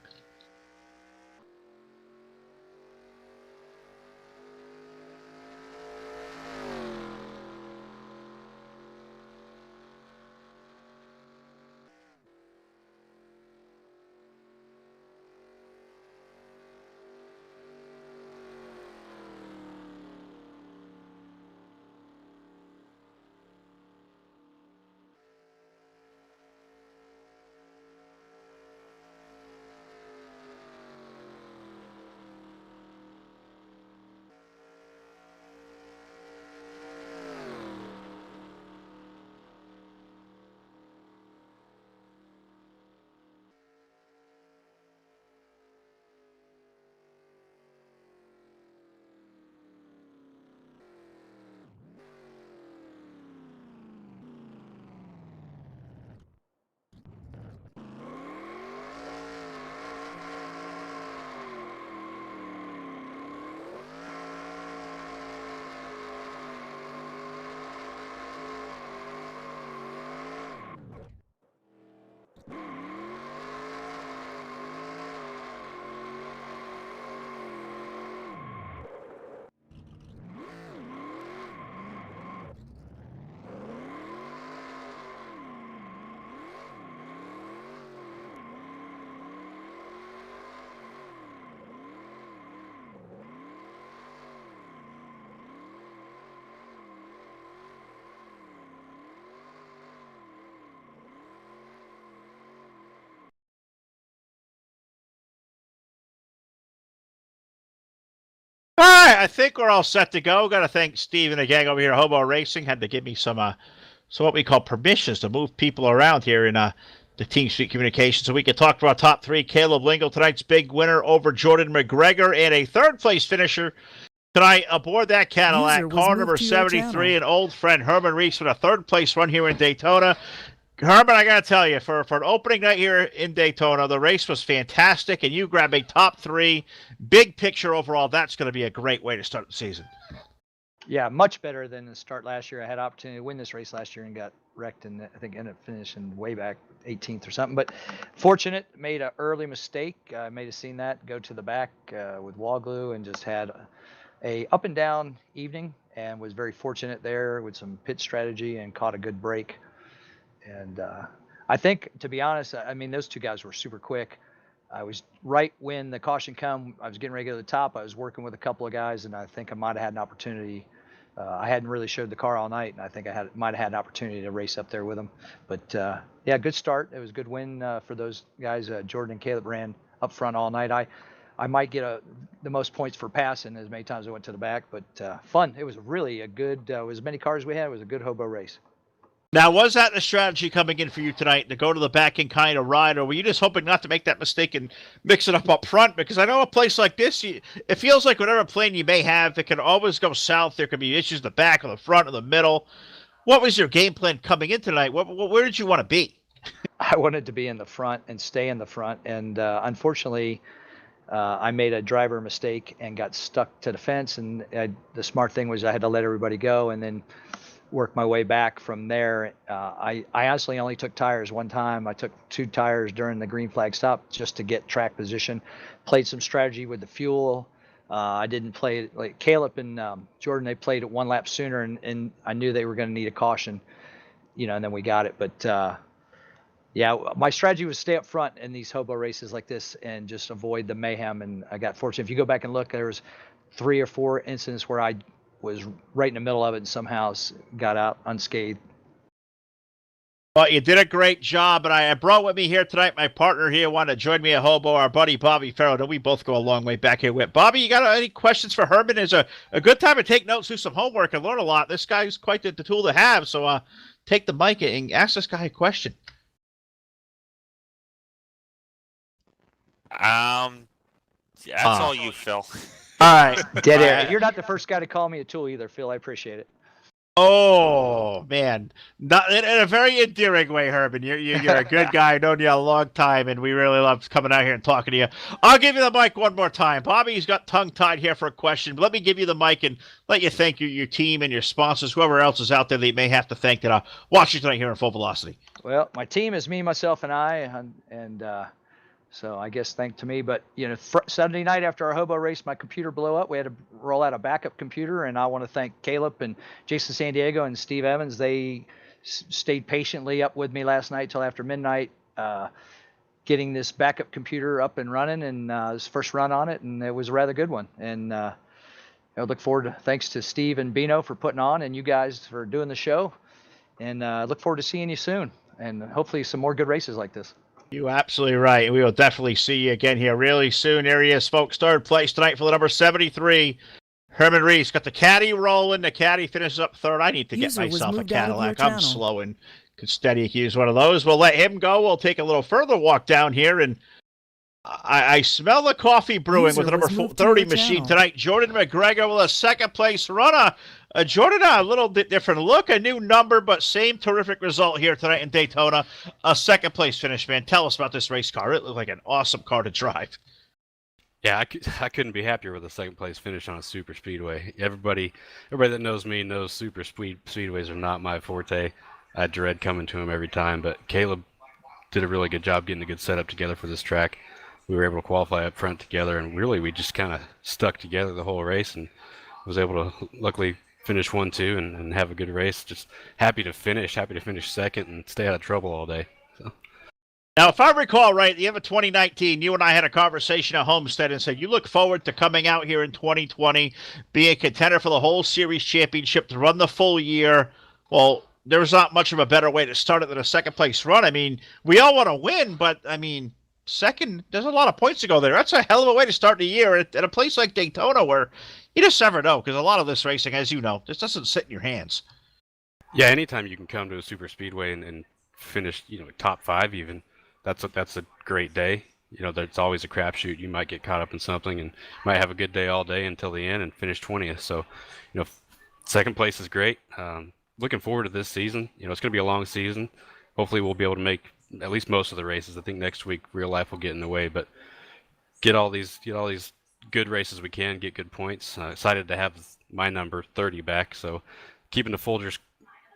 I think we're all set to go. Got to thank Steve and the gang over here at Hobo Racing. Had to give me some what we call permissions to move people around here in the Team Street Communication so we can talk to our top three. Caleb Lingle, tonight's big winner over Jordan McGregor, and a third-place finisher tonight aboard that Cadillac, car number 73, an old friend, Herman Reese, with a third-place run here in Daytona. Herman, I got to tell you, for an opening night here in Daytona, the race was fantastic, and you grabbing top three, big picture overall, that's going to be a great way to start the season. Yeah, much better than the start last year. I had opportunity to win this race last year and got wrecked, and I think ended up finishing way back 18th or something. But fortunate, made an early mistake. I may have seen that, go to the back with wall glue, and just had a up and down evening, and was very fortunate there with some pit strategy and caught a good break. And I think, to be honest, I mean, those two guys were super quick. I was right when the caution come. I was getting ready to go to the top. I was working with a couple of guys, and I think I might have had an opportunity. I hadn't really showed the car all night, and I think I might have had an opportunity to race up there with them. But yeah, good start. It was a good win for those guys. Jordan and Caleb ran up front all night. I might get the most points for passing as many times as I went to the back, but fun. It was really a good, as many cars we had, it was a good Hobo race. Now, was that a strategy coming in for you tonight to go to the back and kind of ride, or were you just hoping not to make that mistake and mix it up front? Because I know a place like this, it feels like whatever plane you may have, it can always go south. There could be issues in the back or the front or the middle. What was your game plan coming in tonight? Where did you want to be? I wanted to be in the front and stay in the front, and unfortunately, I made a driver mistake and got stuck to the fence. And the smart thing was I had to let everybody go and then work my way back from there. I honestly only took tires one time. I took 2 tires during the green flag stop just to get track position. Played some strategy with the fuel. I didn't play it like Caleb and Jordan. They played it 1 lap sooner, and I knew they were going to need a caution, and then we got it. But yeah, my strategy was stay up front in these Hobo races like this and just avoid the mayhem. And I got fortunate. If you go back and look, there was 3 or 4 incidents where I was right in the middle of it and somehow got out unscathed. Well, you did a great job, and I brought with me here tonight my partner here wanted to join me at Hobo, our buddy Bobby Farrell. We both go a long way back here with Bobby. You got any questions for Herman? It's a good time to take notes, do some homework, and learn a lot. This guy's quite the tool to have, so take the mic and ask this guy a question. That's all you, Phil. All right. Dead air. You're not the first guy to call me a tool either, Phil. I appreciate it. Oh, man. Not in a very endearing way, Herman. You're a good guy. I've known you a long time, and we really love coming out here and talking to you. I'll give you the mic one more time. Bobby's got tongue-tied here for a question, but let me give you the mic and let you thank your team and your sponsors, whoever else is out there that you may have to thank that watch you tonight here in Full Velocity. Well, my team is me, myself, and I, and so I guess thank to me. But, Saturday night after our Hobo race, my computer blew up. We had to roll out a backup computer, and I want to thank Caleb and Jason San Diego and Steve Evans. They stayed patiently up with me last night till after midnight, getting this backup computer up and running, and his first run on it, and it was a rather good one. And I look forward to, thanks to Steve and Bino for putting on, and you guys for doing the show. And look forward to seeing you soon, and hopefully some more good races like this. You're absolutely right. We will definitely see you again here really soon. There he is, folks. Third place tonight for the number 73. Herman Reese got the caddy rolling. The caddy finishes up third. I need to get myself a Cadillac. I'm slow and could steady use one of those. We'll let him go. We'll take a little further walk down here, and I smell the coffee brewing with the number 30 machine tonight. Jordan McGregor with a second place runner. Jordan, a little bit different look, a new number, but same terrific result here tonight in Daytona. A second place finish, man. Tell us about this race car. It looked like an awesome car to drive. Yeah, I couldn't be happier with a second place finish on a super speedway. Everybody that knows me knows super speedways are not my forte. I dread coming to them every time, but Caleb did a really good job getting a good setup together for this track. We were able to qualify up front together, and really we just kind of stuck together the whole race and was able to luckily finish 1-2 and have a good race. Just happy to finish second and stay out of trouble all day. So. Now, if I recall right, at the end of 2019, you and I had a conversation at Homestead and said you look forward to coming out here in 2020, being a contender for the whole series championship, to run the full year. Well, there's not much of a better way to start it than a second place run. I mean, we all want to win, but I mean, second, there's a lot of points to go there. That's a hell of a way to start the year at a place like Daytona where You just never know, because a lot of this racing, as you know, just doesn't sit in your hands. Yeah, anytime you can come to a super speedway and finish, top 5 even, that's a great day. There's always a crapshoot. You might get caught up in something and might have a good day all day until the end and finish 20th. So, second place is great. Looking forward to this season. It's going to be a long season. Hopefully we'll be able to make at least most of the races. I think next week real life will get in the way, but get all these good races we can, get good points. Excited to have my number 30 back. So keeping the Folgers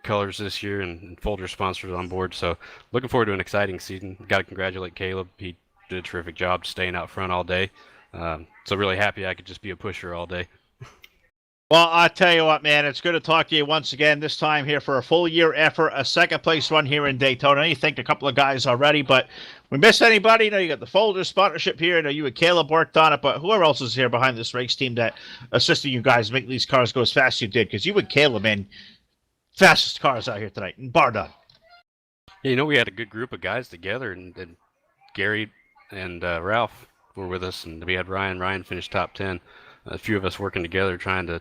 colors this year and Folgers sponsors on board. So looking forward to an exciting season. Got to congratulate Caleb. He did a terrific job staying out front all day. So really happy I could just be a pusher all day. Well, I tell you what, man, it's good to talk to you once again, this time here for a full year effort, a second place run here in Daytona. You think a couple of guys already, but we miss anybody? You got the Folgers sponsorship here. I know you and Caleb worked on it, but whoever else is here behind this race team that assisted you guys make these cars go as fast as you did? Because you and Caleb, man, fastest cars out here tonight, bar none. Yeah, we had a good group of guys together, and Gary and Ralph were with us, and we had Ryan. Ryan finished top 10. A few of us working together trying to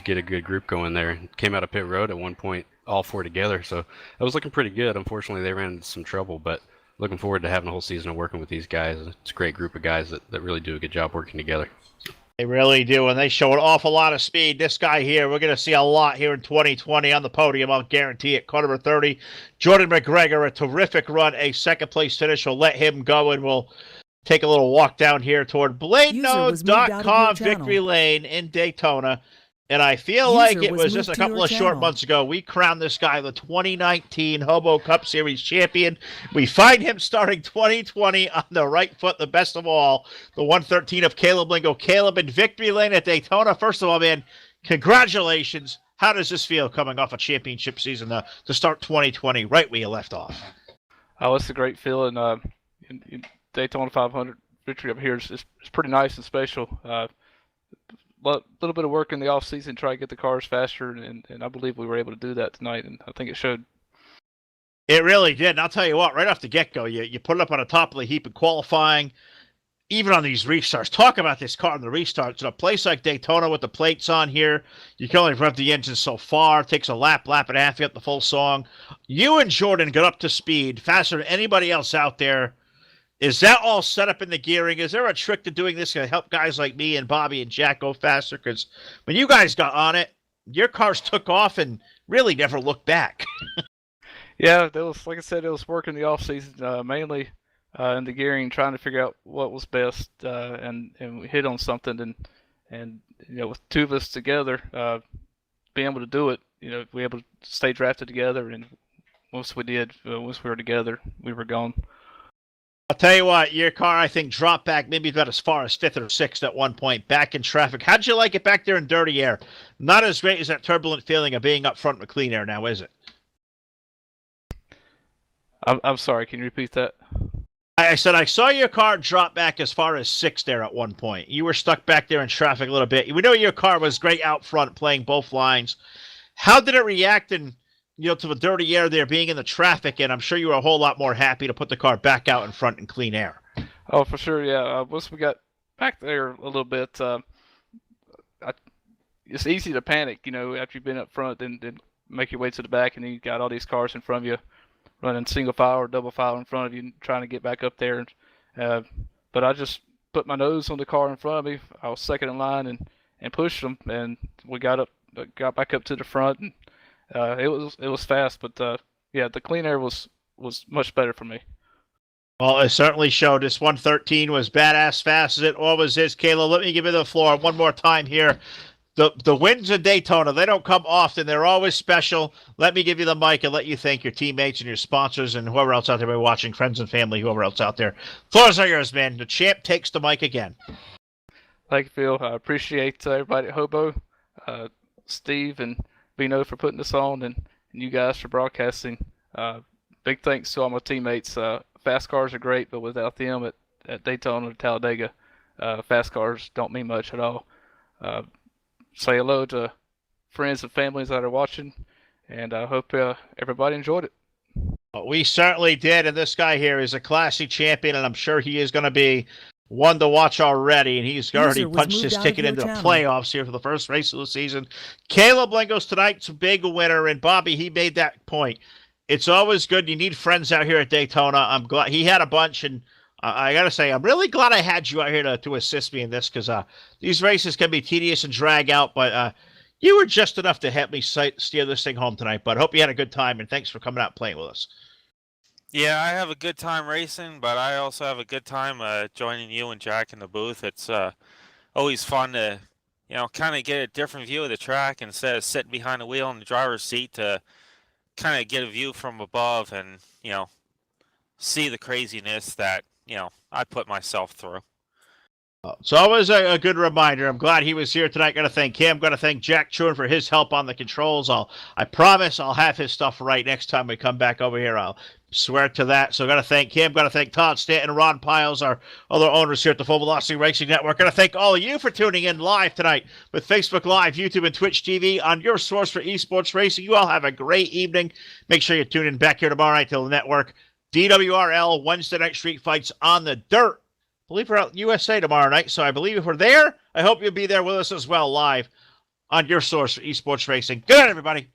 get a good group going there. Came out of pit road at one point, all 4 together, so that was looking pretty good. Unfortunately, they ran into some trouble, but looking forward to having a whole season of working with these guys. It's a great group of guys that really do a good job working together. They really do, and they show an awful lot of speed. This guy here, we're going to see a lot here in 2020 on the podium, I'll guarantee it. Car number 30, Jordan McGregor, a terrific run, a second-place finish. We'll let him go, and we'll take a little walk down here toward BladeNode.com Victory Lane in Daytona. And I feel like it was just a couple of short months ago, we crowned this guy the 2019 Hobo Cup Series champion. We find him starting 2020 on the right foot, the best of all, the 113 of Caleb Lingo. Caleb in Victory Lane at Daytona. First of all, man, congratulations. How does this feel coming off a championship season to start 2020 right where you left off? Oh, it's a great feeling. In Daytona 500 victory up here is pretty nice and special. Little bit of work in the off season to try to get the cars faster, and I believe we were able to do that tonight, and I think it showed. It really did. And I'll tell you what, right off the get-go, you put it up on the top of the heap in qualifying, even on these restarts. Talk about this car in the restarts. In a place like Daytona with the plates on here, you can only rev the engine so far. It takes a lap and a half to get the full song. You and Jordan got up to speed faster than anybody else out there. Is that all set up in the gearing? Is there a trick to doing this to help guys like me and Bobby and Jack go faster? Because when you guys got on it, your cars took off and really never looked back. Yeah, there was, like I said, it was work in the off season, mainly in the gearing, trying to figure out what was best, and we hit on something, and with 2 of us together, being able to do it, we were able to stay drafted together, and once we were together, we were gone. I'll tell you what, your car, I think, dropped back maybe about as far as 5th or 6th at one point, back in traffic. How'd you like it back there in dirty air? Not as great as that turbulent feeling of being up front with clean air now, is it? I'm sorry, can you repeat that? I said I saw your car drop back as far as 6th there at one point. You were stuck back there in traffic a little bit. We know your car was great out front, playing both lines. How did it react to the dirty air there, being in the traffic, and I'm sure you were a whole lot more happy to put the car back out in front in clean air. Oh, for sure, yeah. Once we got back there a little bit, it's easy to panic, after you've been up front, then make your way to the back, and then you got all these cars in front of you, running single file or double file in front of you, trying to get back up there. But I just put my nose on the car in front of me. I was second in line and pushed them, and we got back up to the front, and it was fast, but yeah, the clean air was much better for me. Well, it certainly showed. This 113 was badass fast as it always is. Caleb, let me give you the floor one more time here. The wins in Daytona, they don't come often. They're always special. Let me give you the mic and let you thank your teammates and your sponsors and whoever else out there watching, friends and family, whoever else out there. Floors are yours, man. The champ takes the mic again. Thank you, Phil. I appreciate everybody at Hobo, Steve and Bino for putting this on, and you guys for broadcasting. Big thanks to all my teammates. Fast cars are great, but without them at Daytona or Talladega, fast cars don't mean much at all. Say hello to friends and families that are watching, and I hope everybody enjoyed it. We certainly did, and this guy here is a classy champion, and I'm sure he is going to be one to watch already, and he's already User was punched moved his out of ticket your into the channel. playoffs here for the first race of the season. Caleb Lingo's tonight's big winner, and Bobby, he made that point. It's always good. You need friends out here at Daytona. I'm glad he had a bunch, and I got to say, I'm really glad I had you out here to assist me in this, because these races can be tedious and drag out, but you were just enough to help me steer this thing home tonight. But I hope you had a good time, and thanks for coming out and playing with us. Yeah, I have a good time racing, but I also have a good time joining you and Jack in the booth. It's always fun to, kind of get a different view of the track instead of sitting behind the wheel in the driver's seat, to kind of get a view from above and, see the craziness that, I put myself through. It's always a good reminder. I'm glad he was here tonight. Got to thank him. Got to thank Jack Chuen for his help on the controls. I promise I'll have his stuff right next time we come back over here. I'll swear to that. So got to thank him. Got to thank Todd Stanton and Ron Piles, our other owners here at the Full Velocity Racing Network. Got to thank all of you for tuning in live tonight with Facebook Live, YouTube, and Twitch TV on your source for esports racing. You all have a great evening. Make sure you tune in back here tomorrow night to the network. DWRL Wednesday night street fights on the dirt. I believe we're out in USA tomorrow night, so I believe if we're there, I hope you'll be there with us as well live on your source for esports racing. Good night, everybody.